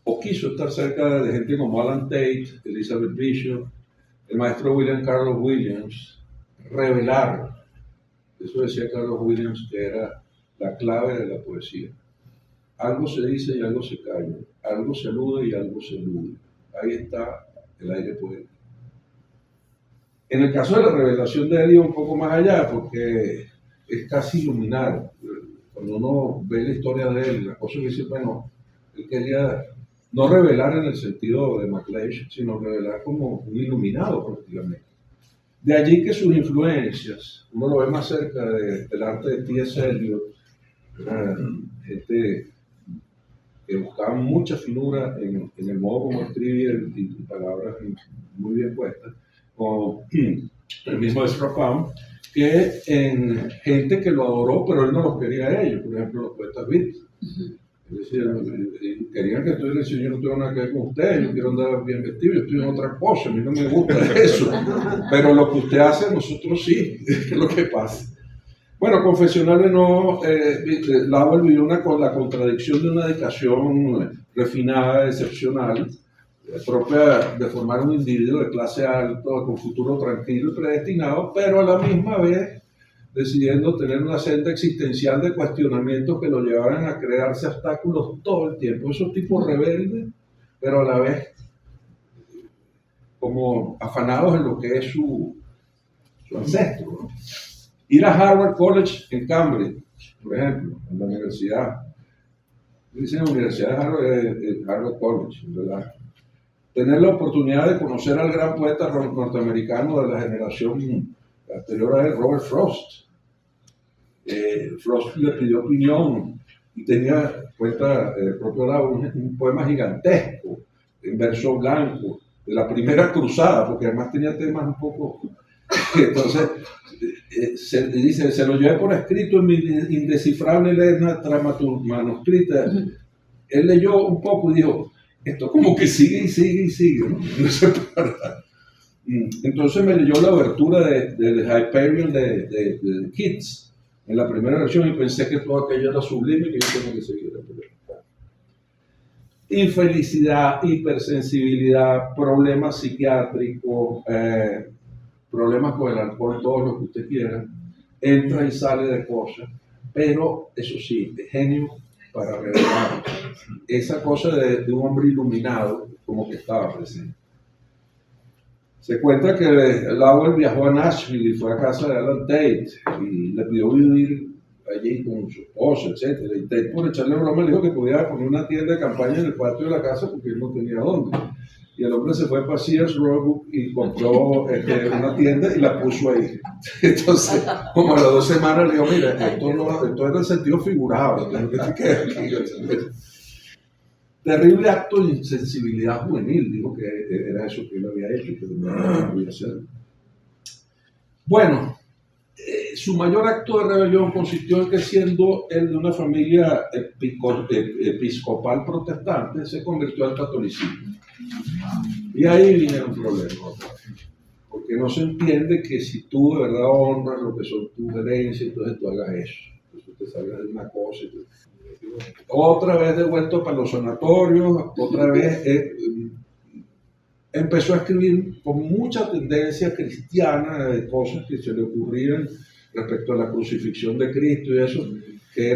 o quiso estar cerca de gente como Alan Tate, Elizabeth Bishop, el maestro William Carlos Williams, revelar, eso decía Carlos Williams, que era la clave de la poesía. Algo se dice y algo se calla, algo se alude y algo se elude. Ahí está el aire poético. En el caso de la revelación de él iba un poco más allá, porque es casi iluminar. Cuando uno ve la historia de él, las cosas que dice, bueno, él quería no revelar en el sentido de MacLeish, sino revelar como un iluminado prácticamente. De allí que sus influencias, uno lo ve más cerca del arte de T.S. Eliot, gente que buscaba mucha finura en el modo como escribía y palabras muy bien puestas, como el mismo Ezra Pound, que en gente que lo adoró, pero él no los quería a ellos, por ejemplo los poetas Beatles. Es decir, querían que estuviera diciendo, yo no tengo nada que ver con ustedes, yo quiero andar bien vestido, yo estoy en otra cosa, a mí no me gusta eso, pero lo que usted hace, nosotros sí, es lo que pasa. Bueno, confesionales no, Lowell vivió la contradicción de una dedicación refinada, excepcional, propia de formar un individuo de clase alta, con futuro tranquilo y predestinado, pero a la misma vez decidiendo tener una senda existencial de cuestionamientos que lo llevaran a crearse obstáculos todo el tiempo. Esos tipos rebeldes, pero a la vez como afanados en lo que es su ancestro, ¿no? Ir a Harvard College en Cambridge, por ejemplo, en la universidad. Dicen la Universidad de Harvard, Harvard College, ¿verdad? Tener la oportunidad de conocer al gran poeta norteamericano de la generación anterior a él, Robert Frost. Frost le pidió opinión y tenía cuenta el propio lado un poema gigantesco en verso blanco de la primera cruzada, porque además tenía temas un poco. Entonces, dice, se lo llevé por escrito en mi indescifrable letra manuscrita. Él leyó un poco y dijo, esto como que sigue y sigue y sigue, ¿no? No se para. Entonces me leyó la abertura de Hyperion de Keats en la primera versión y pensé que todo aquello era sublime y que yo tengo que seguir. Infelicidad, hipersensibilidad, problemas psiquiátricos, problemas con el alcohol, todo lo que usted quiera, entra y sale de cosas, pero eso sí, de genio para revelar esa cosa de un hombre iluminado como que estaba presente. Se cuenta que Lowell viajó a Nashville y fue a casa de Alan Tate y le pidió vivir allí con su esposa, etc. Y Tate, por echarle broma, le dijo que podía poner una tienda de campaña en el patio de la casa porque él no tenía dónde. Y el hombre se fue para Sears Roebuck y compró una tienda y la puso ahí. Entonces, como a las 2 semanas le dijo, mira, esto era el sentido figurado, tengo que te quedar aquí. Terrible acto de insensibilidad juvenil, dijo que era eso que él había hecho y que no podía hacer. Bueno, su mayor acto de rebelión consistió en que, siendo él de una familia episcopal protestante, se convirtió al catolicismo. Y ahí vinieron problemas, porque no se entiende que si tú de verdad honras lo que son tus herencias, entonces tú hagas eso. Entonces te salgas de una cosa y otra vez devuelto para los sanatorios, otra vez empezó a escribir con mucha tendencia cristiana de cosas que se le ocurrían respecto a la crucifixión de Cristo y eso, que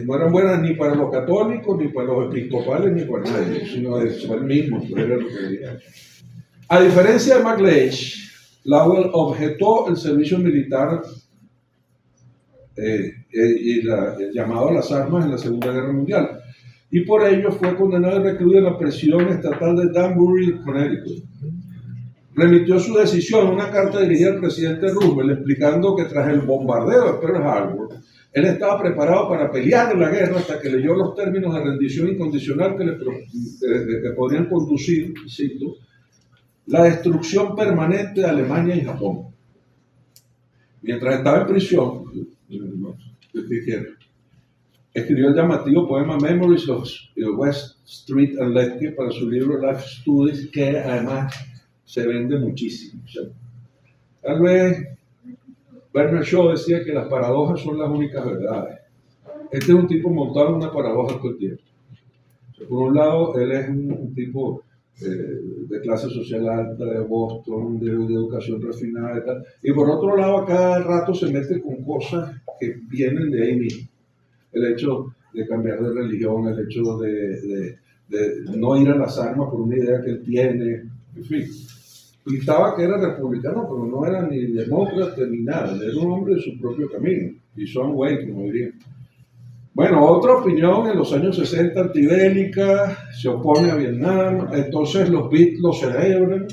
no eran buenas ni para los católicos, ni para los episcopales, ni para nadie, sino eso él mismo, era lo que quería. A diferencia de MacLeish, Lowell objetó el servicio militar el llamado a las armas en la Segunda Guerra Mundial. Y por ello fue condenado y recluido en la prisión estatal de Danbury, Connecticut. Remitió su decisión en una carta dirigida al presidente Roosevelt explicando que tras el bombardeo de Pearl Harbor, él estaba preparado para pelear en la guerra hasta que leyó los términos de rendición incondicional que podrían conducir, cito, la destrucción permanente de Alemania y Japón. Mientras estaba en prisión, escribió el llamativo poema Memories of West Street and Lefty para su libro Life Studies, que además se vende muchísimo. O sea, tal vez Bernard Shaw decía que las paradojas son las únicas verdades. Este es un tipo montado en una paradoja todo el tiempo. O sea, por un lado, él es un tipo de clase social alta, de Boston, de educación refinada y tal. Y por otro lado, a cada rato se mete con cosas que vienen de ahí mismo. El hecho de cambiar de religión, el hecho de no ir a las armas por una idea que él tiene, en fin. Pintaba que era republicano, pero no era ni demócrata ni nada, era un hombre de su propio camino, y son way, como dirían. Bueno, otra opinión en los años 60 antibélica, se opone a Vietnam, entonces los Beatles lo celebran,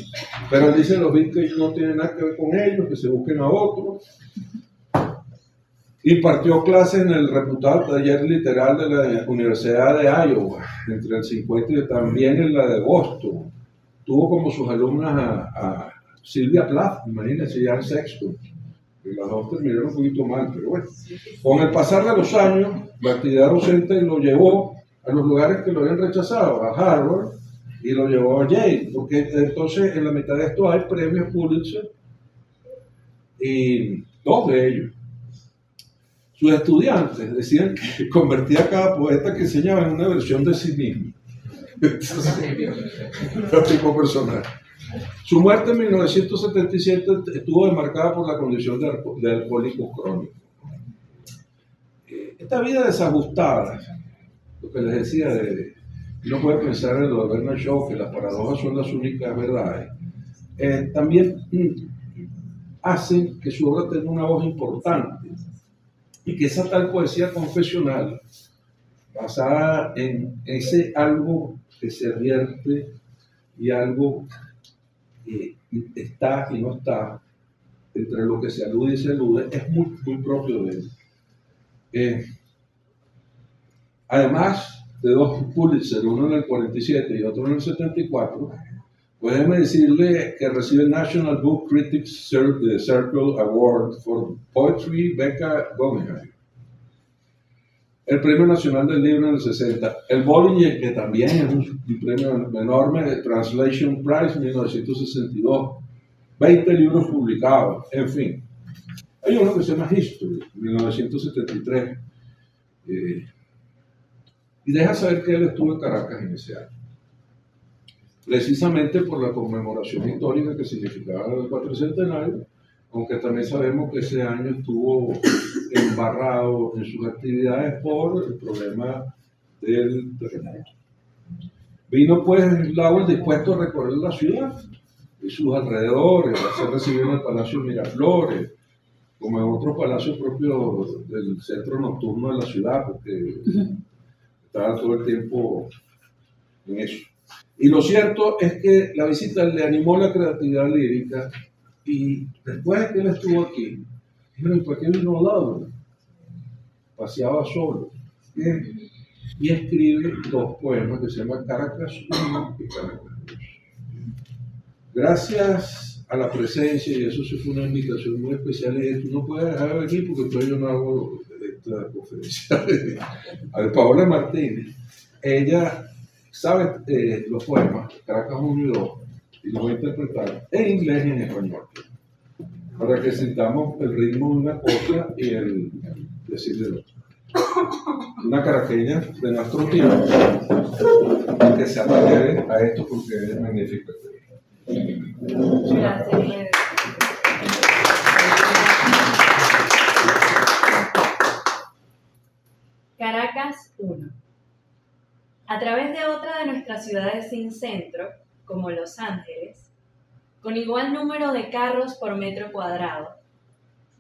pero él dice los Beatles que ellos no tienen nada que ver con ellos, que se busquen a otros. Impartió clases en el reputado taller literal de la Universidad de Iowa, entre el 50 y también en la de Boston. Tuvo como sus alumnas a Sylvia Plath, imagínense, ya en sexto. Y las dos terminaron un poquito mal, pero bueno. Con el pasar de los años, la actividad docente lo llevó a los lugares que lo habían rechazado, a Harvard, y lo llevó a Yale, porque entonces en la mitad de esto hay premios Pulitzer, y dos de ellos. Sus estudiantes decían que convertía a cada poeta que enseñaba en una versión de sí mismo. Tipo personal. Su muerte en 1977 estuvo demarcada por la condición de alcohólico crónico. Esta vida desajustada, lo que les decía, no puede pensar en lo de Bernard Shaw, que las paradojas son las únicas verdades, también hacen que su obra tenga una voz importante y que esa tal poesía confesional, basada en ese algo que se advierte y algo que está y no está, entre lo que se alude y se alude, es muy, muy propio de él. Además de dos Pulitzer, uno en el 47 y otro en el 74, pues déjeme decirle que recibe el National Book Critics Circle Award for Poetry Becca Guggenheim, el Premio Nacional del Libro en el 60, el Bollinger, que también es un premio enorme, el Translation Prize en 1962, 20 libros publicados, en fin. Hay uno que se llama History, 1973, y deja saber que él estuvo en Caracas en ese año, precisamente por la conmemoración histórica que significaba el 4centenario, aunque también sabemos que ese año estuvo embarrado en sus actividades por el problema del terremoto. Vino pues Lowell dispuesto a recorrer la ciudad y sus alrededores, a ser recibido en el Palacio Miraflores, como en otros palacios propios del centro nocturno de la ciudad, porque estaba todo el tiempo en eso. Y lo cierto es que la visita le animó la creatividad lírica, y después de que él estuvo aquí, dijeron, ¿por qué vino Lowell? Paseaba solo. Y escribe dos poemas que se llaman Caracas 1 y Caracas 2. Gracias a la presencia, y eso sí fue una invitación muy especial, y tú no puedes dejar de venir porque todavía yo no hago esta conferencia. A ver, Paola Martínez, ella sabe los poemas, Caracas 1 y 2, y los voy a interpretar en inglés y en español, para que sintamos el ritmo de una cosa y el decir del otro. Una caraqueña de nuestro tiempo que se atreve a esto porque es magnífico. Gracias. Caracas 1. A través de otra de nuestras ciudades sin centro, como Los Ángeles, con igual número de carros por metro cuadrado,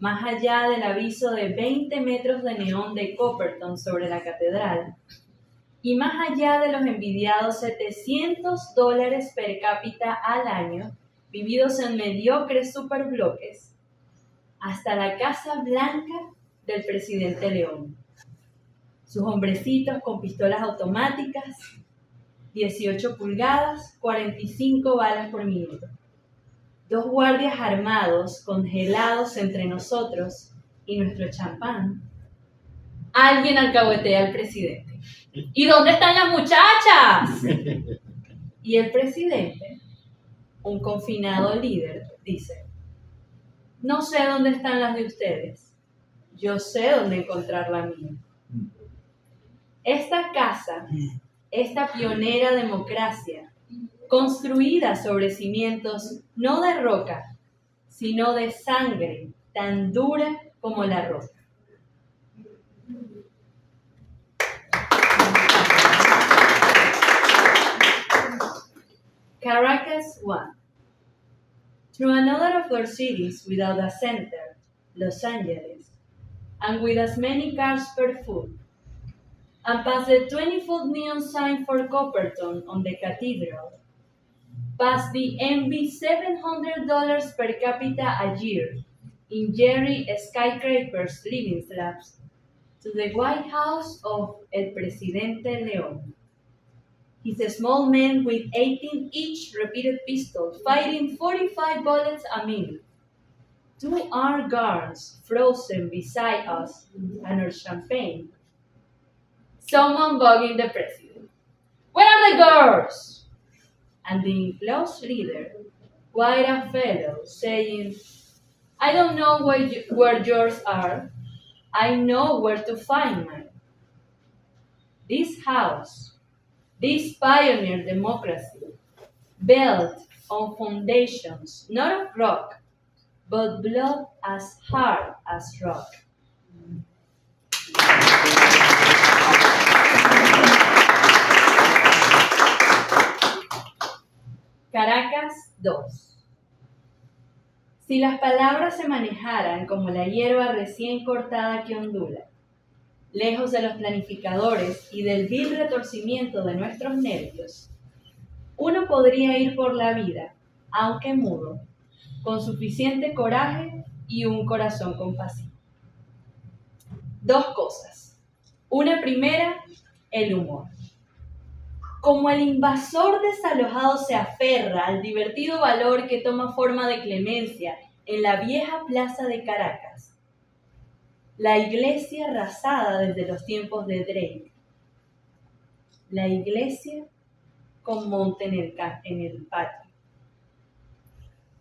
más allá del aviso de 20 metros de neón de Copperton sobre la catedral, y más allá de los envidiados $700 per cápita al año, vividos en mediocres superbloques, hasta la Casa Blanca del presidente León. Sus hombrecitos con pistolas automáticas, 18 pulgadas, 45 balas por minuto. 2 guardias armados, congelados entre nosotros y nuestro champán. Alguien alcahuetea al presidente. ¿Y dónde están las muchachas? Y el presidente, un confinado líder, dice: no sé dónde están las de ustedes. Yo sé dónde encontrar la mía. Esta casa, esta pionera democracia, construida sobre cimientos no de roca, sino de sangre tan dura como la roca. Caracas 1. Through another of our cities without a center, Los Angeles, and with as many cars per foot, and past the 20-foot neon sign for Copperton on the cathedral, past the envy $700 per capita a year in Jerry skyscrapers living slabs, to the White House of El Presidente León. His small men with 18 each repeated pistols firing 45 bullets a minute. 2 armed guards frozen beside us and our champagne. Someone bugging the president. Where are the girls? And the enclosed leader, quite a fellow, saying, I don't know where yours are. I know where to find mine. This house, this pioneer democracy, built on foundations not of rock, but blood as hard as rock. Caracas 2. Si las palabras se manejaran como la hierba recién cortada que ondula, lejos de los planificadores y del vil retorcimiento de nuestros nervios, uno podría ir por la vida, aunque mudo, con suficiente coraje y un corazón compasivo. 2 cosas. Una primera, el humor. Como el invasor desalojado se aferra al divertido valor que toma forma de clemencia en la vieja plaza de Caracas, la iglesia arrasada desde los tiempos de Drake, la iglesia con monte en el patio,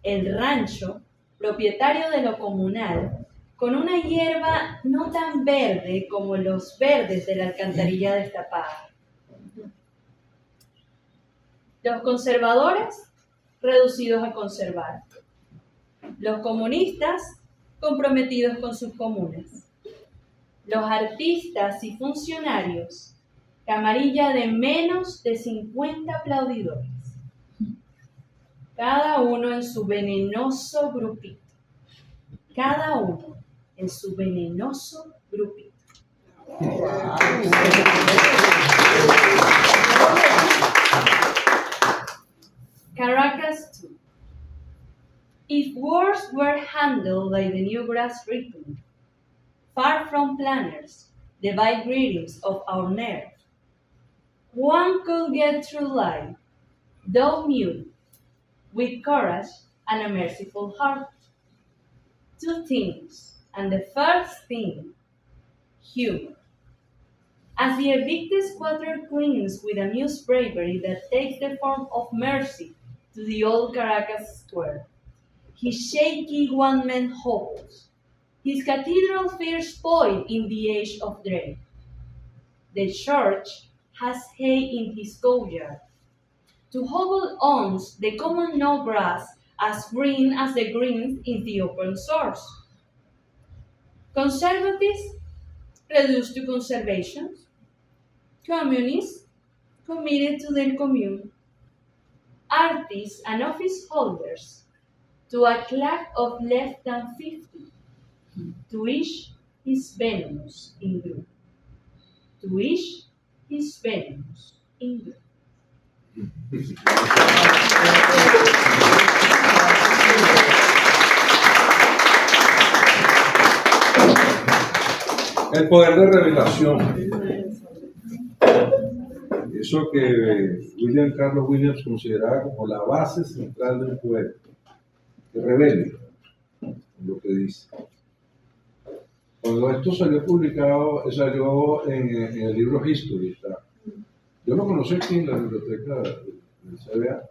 el rancho, propietario de lo comunal, con una hierba no tan verde como los verdes de la alcantarilla destapada. Los conservadores, reducidos a conservar. Los comunistas, comprometidos con sus comunas. Los artistas y funcionarios, camarilla de menos de 50 aplaudidores. Cada uno en su venenoso grupito. Cada uno en su venenoso grupito. Caracas 2. If wars were handled by the new grass rhythm, far from planners, the by greetings of our nerve, one could get through life, though mute, with courage and a merciful heart. 2 things, and the first thing, humor. As the evicted squatter clings with amused bravery that takes the form of mercy to the old Caracas square, his shaky one-man hovels, his cathedral fears spoiled in the age of Drake. The church has hay in his courtyard. To hovel owns the common no grass as green as the greens in the open source. Conservatives reduced to conservation. Communists committed to their commune. Artists and office holders to a clock of less than 50. To each his venomous in group. To each his venomous in group. El poder de revelación. Eso que William Carlos Williams consideraba como la base central del poder, que revele lo que dice. Cuando esto salió publicado, salió en el libro History. Yo lo conocí aquí en la biblioteca del CBA,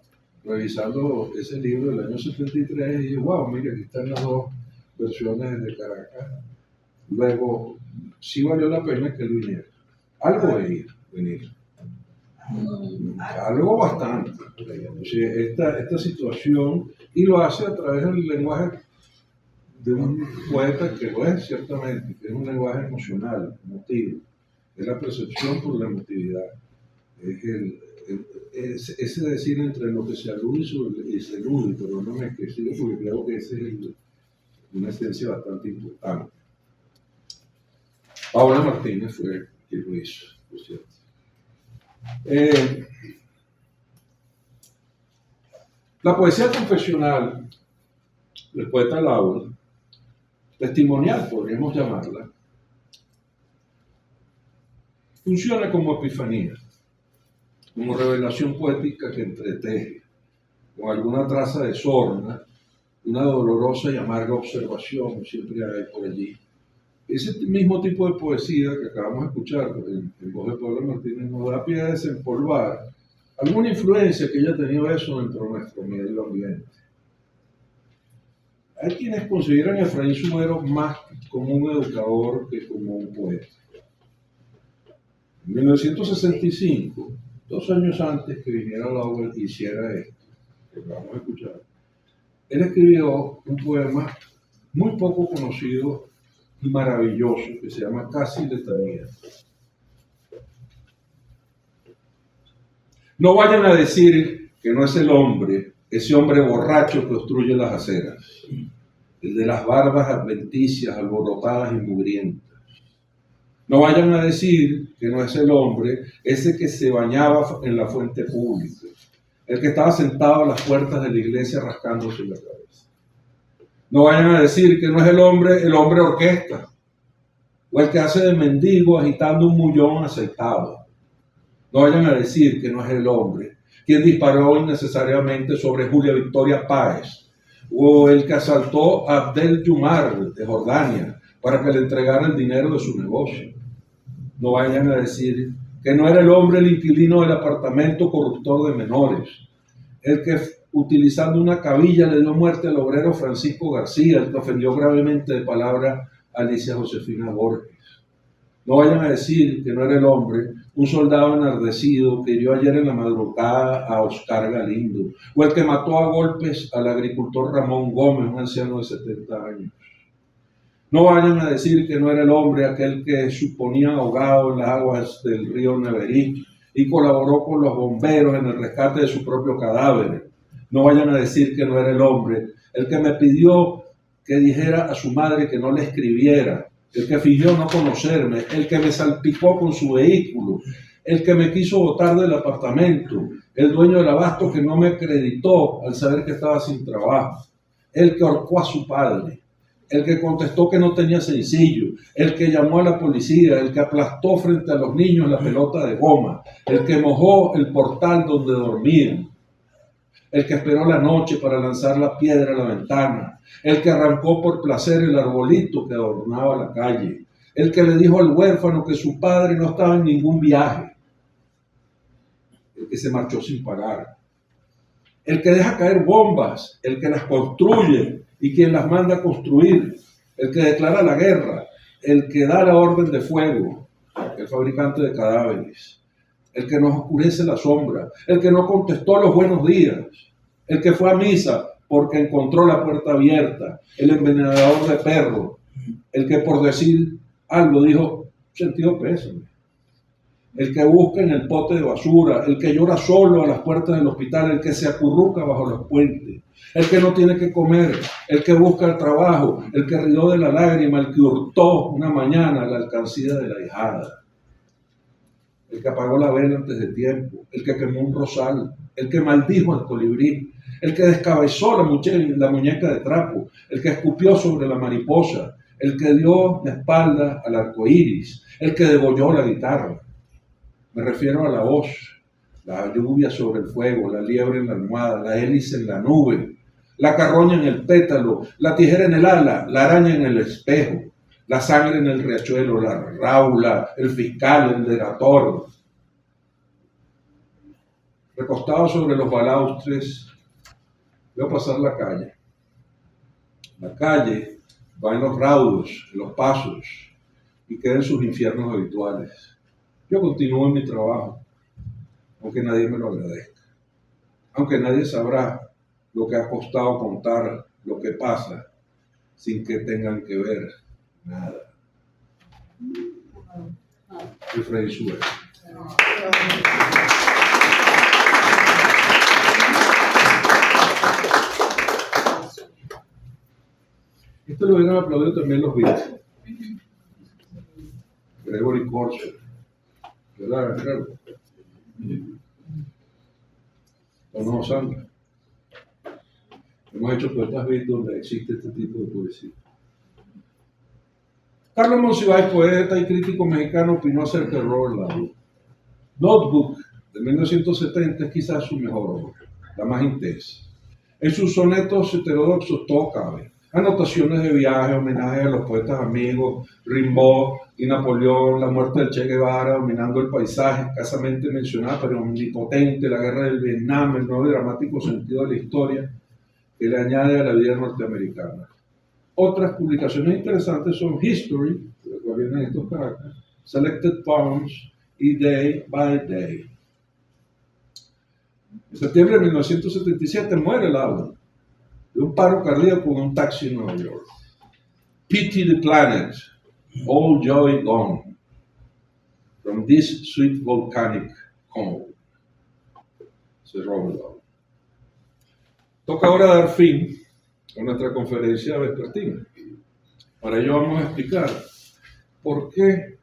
revisando ese libro del año 73, y dije, wow, mira, aquí están las dos versiones de Caracas. Luego, sí valió la pena que él viniera. Algo veía venir. Algo bastante. O sea, esta situación, y lo hace a través del lenguaje de un poeta que lo es ciertamente, que es un lenguaje emocional, emotivo. Es la percepción por la emotividad. Es ese decir entre lo que se alude y se elude, pero no me sigo porque creo que esa es una esencia bastante importante. Paola Martínez fue quien lo hizo, por cierto. La poesía confesional del poeta Lowell, testimonial podríamos llamarla, funciona como epifanía, como revelación poética que entreteje, con alguna traza de sorna, una dolorosa y amarga observación siempre hay por allí. Ese mismo tipo de poesía que acabamos de escuchar en voz de Paola Martínez nos da pie a desempolvar alguna influencia que haya tenido eso dentro de nuestro medio ambiente. Hay quienes consideran a Efraín Sumero más como un educador que como un poeta. En 1965, 2 años antes que viniera Lowell y hiciera esto, que acabamos de escuchar, él escribió un poema muy poco conocido y maravilloso que se llama Casi Letanía. No vayan a decir que no es el hombre, ese hombre borracho que obstruye las aceras, el de las barbas adventicias alborotadas y mugrientas. No vayan a decir que no es el hombre, ese que se bañaba en la fuente pública, el que estaba sentado a las puertas de la iglesia rascándose la cabeza. No vayan a decir que no es el hombre orquesta, o el que hace de mendigo agitando un mullón aceitado. No vayan a decir que no es el hombre quien disparó innecesariamente sobre Julia Victoria Páez, o el que asaltó a Abdel Yumar de Jordania para que le entregara el dinero de su negocio. No vayan a decir que no era el hombre el inquilino del apartamento corruptor de menores, el que utilizando una cabilla le dio muerte al obrero Francisco García, el que ofendió gravemente de palabra a Alicia Josefina Borges. No vayan a decir que no era el hombre un soldado enardecido que hirió ayer en la madrugada a Oscar Galindo, o el que mató a golpes al agricultor Ramón Gómez, un anciano de 70 años. No vayan a decir que no era el hombre aquel que suponía ahogado en las aguas del río Neverí y colaboró con los bomberos en el rescate de su propio cadáver. No vayan a decir que no era el hombre el que me pidió que dijera a su madre que no le escribiera, el que fingió no conocerme, el que me salpicó con su vehículo, el que me quiso botar del apartamento, el dueño del abasto que no me acreditó al saber que estaba sin trabajo, el que ahorcó a su padre, el que contestó que no tenía sencillo, el que llamó a la policía, el que aplastó frente a los niños la pelota de goma, el que mojó el portal donde dormían, el que esperó la noche para lanzar la piedra a la ventana, el que arrancó por placer el arbolito que adornaba la calle, el que le dijo al huérfano que su padre no estaba en ningún viaje, el que se marchó sin pagar, el que deja caer bombas, el que las construye y quien las manda a construir, el que declara la guerra, el que da la orden de fuego, el fabricante de cadáveres, el que nos oscurece la sombra, el que no contestó los buenos días, el que fue a misa porque encontró la puerta abierta, el envenenador de perros, el que por decir algo dijo sentido pésame, el que busca en el pote de basura, el que llora solo a las puertas del hospital, el que se acurruca bajo los puentes, el que no tiene que comer, el que busca el trabajo, el que rió de la lágrima, el que hurtó una mañana la alcancía de la hijada, el que apagó la vela antes de tiempo, el que quemó un rosal, el que maldijo al colibrí, el que descabezó la muñeca de trapo, el que escupió sobre la mariposa, el que dio la espalda al arco iris, el que degolló la guitarra. Me refiero a la voz, la lluvia sobre el fuego, la liebre en la almohada, la hélice en la nube, la carroña en el pétalo, la tijera en el ala, la araña en el espejo, la sangre en el riachuelo, la raula, el fiscal, el delator. Recostado sobre los balaustres, veo pasar la calle. La calle va en los raudos, en los pasos, y queda en sus infiernos habituales. Yo continúo en mi trabajo, aunque nadie me lo agradezca. Aunque nadie sabrá lo que ha costado contar lo que pasa sin que tengan que ver nada. Y Freddy Suez. Esto lo hubieran aplaudido también los Beatles. Gregory Corso. ¿Verdad, Gerardo? Tono Sandra. Hemos hecho poetas beat donde existe este tipo de poesía. Carlos Monsiváis, poeta y crítico mexicano, opinó acerca de Robert Law. Notebook, de 1970, es quizás su mejor obra, la más intensa. En sus sonetos heterodoxos todo cabe. Anotaciones de viaje, homenaje a los poetas amigos, Rimbaud y Napoleón, la muerte del Che Guevara, dominando el paisaje, escasamente mencionada, pero omnipotente, la guerra del Vietnam, el nuevo y dramático sentido de la historia que le añade a la vida norteamericana. Otras publicaciones interesantes son History, de la cual vienen estos caracteres, Selected Poems y Day by Day. En septiembre de 1977 muere Law de un paro cardíaco en un taxi en Nueva York. Pity the planet, all joy gone, from this sweet volcanic cold. Se Robert Law. Toca ahora dar fin a nuestra conferencia vespertina. Para ello vamos a explicar por qué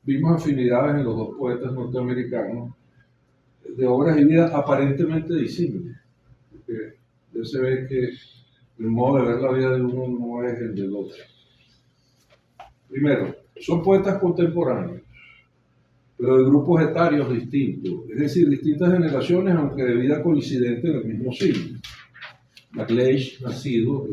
vimos afinidades en los dos poetas norteamericanos de obras y vida aparentemente disímiles. Porque ya se ve que el modo de ver la vida de uno no es el del otro. Primero, son poetas contemporáneos, pero de grupos etarios distintos, es decir, distintas generaciones, aunque de vida coincidente en el mismo siglo. MacLeish, nacido,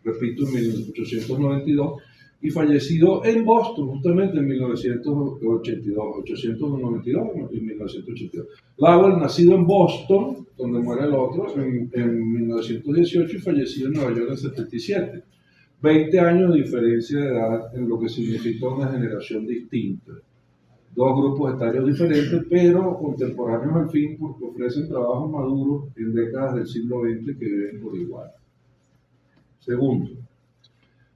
repito, en 1892, y fallecido en Boston, justamente en 1892 y 1982. Lowell, nacido en Boston, donde muere el otro, en 1918 y fallecido en Nueva York en 77. 20 años de diferencia de edad en lo que significa una generación distinta. Dos grupos etarios diferentes, pero contemporáneos al fin, porque ofrecen trabajos maduros en décadas del siglo XX que viven por igual. Segundo,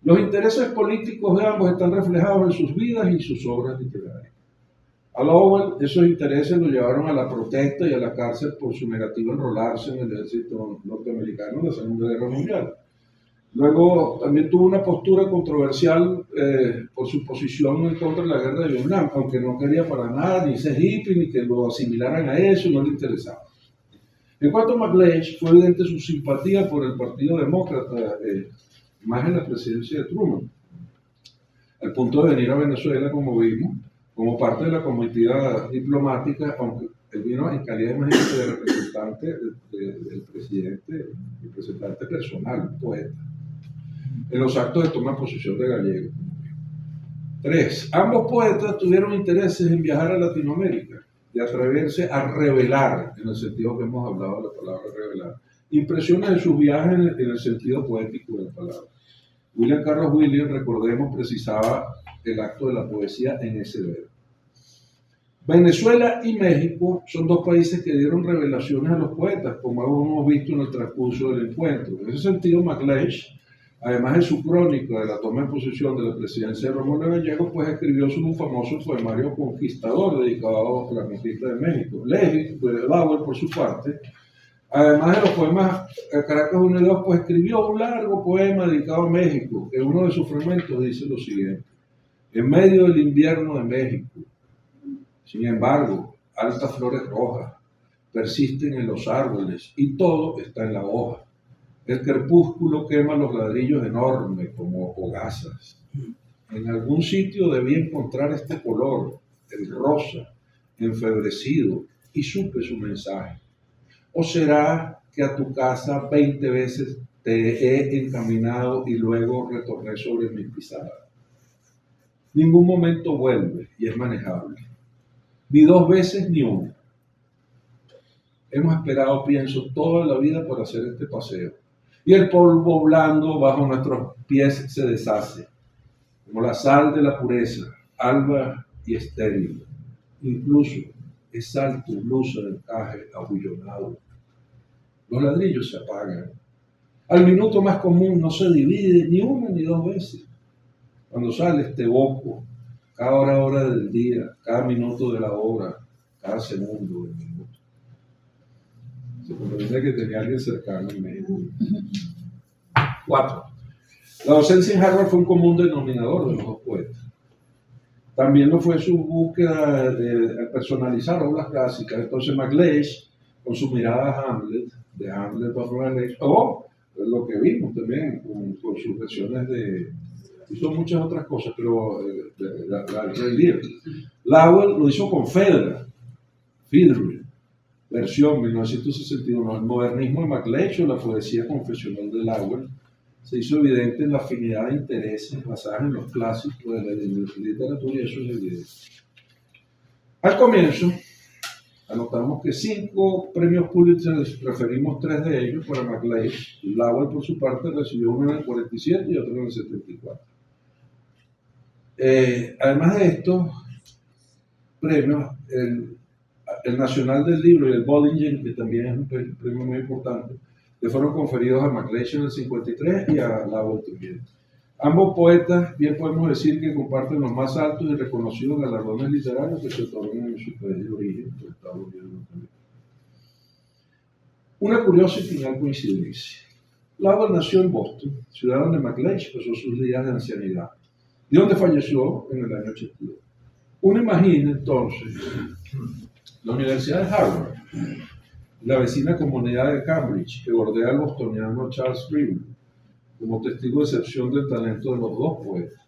los intereses políticos de ambos están reflejados en sus vidas y sus obras literarias. A Lowell, esos intereses lo llevaron a la protesta y a la cárcel por su negativa a enrolarse en el ejército norteamericano en la Segunda Guerra Mundial. Luego también tuvo una postura controversial por su posición en contra de la guerra de Vietnam, aunque no quería para nada ni ser hippie, ni que lo asimilaran a eso, no le interesaba. En cuanto a MacLeish, fue evidente su simpatía por el Partido Demócrata, más en la presidencia de Truman, al punto de venir a Venezuela, como vimos, como parte de la comitiva diplomática, aunque él vino en calidad de representante del presidente, representante personal, un poeta, en los actos de toma de posesión de Gallego. 3. Ambos poetas tuvieron intereses en viajar a Latinoamérica y atreverse a revelar, en el sentido que hemos hablado de la palabra revelar, impresiones de sus viajes en el sentido poético de la palabra. William Carlos Williams, recordemos, precisaba el acto de la poesía en ese verbo. Venezuela y México son dos países que dieron revelaciones a los poetas, como hemos visto en el transcurso del encuentro. En ese sentido, MacLeish además de su crónica de la toma en posesión de la presidencia de Rómulo Gallegos, pues escribió su famoso poemario Conquistador, dedicado a la conquista de México. Lowell, por su parte, además de los poemas Caracas 1 y 2, pues escribió un largo poema dedicado a México, que uno de sus fragmentos dice lo siguiente: en medio del invierno de México, sin embargo, altas flores rojas persisten en los árboles y todo está en la hoja. El crepúsculo quema los ladrillos enormes como hogazas. En algún sitio debí encontrar este color, el rosa, enfebrecido, y supe su mensaje. ¿O será que a tu casa 20 veces te he encaminado y luego retorné sobre mis pisadas? Ningún momento vuelve y es manejable. Ni 2 veces ni una. Hemos esperado, pienso, toda la vida por hacer este paseo. Y el polvo blando bajo nuestros pies se deshace, como la sal de la pureza, alba y estéril. Incluso es sal tu blusa de encaje abullonado. Los ladrillos se apagan. Al minuto más común no se divide ni 1 ni 2 veces. Cuando sales te evoco, cada hora del día, cada minuto de la hora, cada segundo del minuto. Se comprende que tenía alguien cercano en medio. 4. La docencia en Harvard fue un común denominador de los 2 poetas. También lo fue su búsqueda de personalizar obras clásicas. Entonces MacLeish, con su mirada a Hamlet, de Hamlet of MacLeish, o lo que vimos también con sus versiones de... Hizo muchas otras cosas, pero la Rey Lear. Lowell lo hizo con Fedra, versión 1961. El modernismo de MacLeish o la poesía confesional de Lowell se hizo evidente en la afinidad de intereses basadas en los clásicos de la literatura, y eso es evidente. Al comienzo, anotamos que 5 premios Pulitzer, referimos 3 de ellos para MacLeish. Lowell, por su parte, recibió uno en el 47 y otro en el 74. Además de estos premios, el Nacional del Libro y el Bollingen, que también es un premio muy importante, le fueron conferidos a MacLeish en el 53 y a Lowell también. Ambos poetas, bien podemos decir que comparten los más altos y reconocidos galardones literarios que se otorgan en su país de origen, los Estados Unidos. Una curiosa y final coincidencia. Lowell nació en Boston, ciudad donde MacLeish pasó sus días de ancianidad, y donde falleció en el año 82. Uno imagina entonces la Universidad de Harvard, la vecina comunidad de Cambridge, que bordea al bostoniano Charles River, como testigo de excepción del talento de los 2 poetas.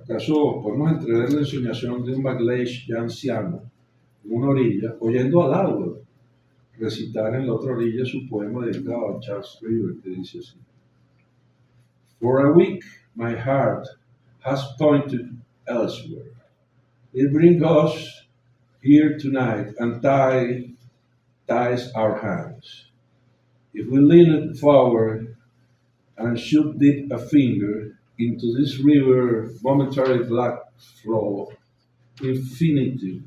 ¿Acaso podemos entrever la ensoñación de un MacLeish ya anciano en una orilla, oyendo a Lowell recitar en la otra orilla su poema dedicado a Charles River, que dice así: For a week my heart has pointed elsewhere. It brings us here tonight and ties our hands. If we lean forward and should dip a finger into this river momentary black flow, infinity,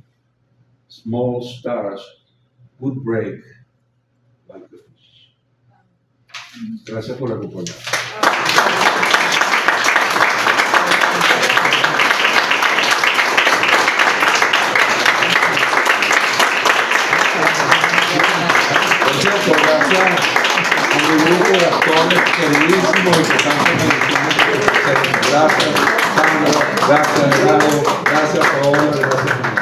small stars would break like a fish. Gracias por acompañarnos. Gracias a mi grupo de actores queridísimos y que están con gracias, Sandra, gracias, Gerardo, gracias, Paola, gracias.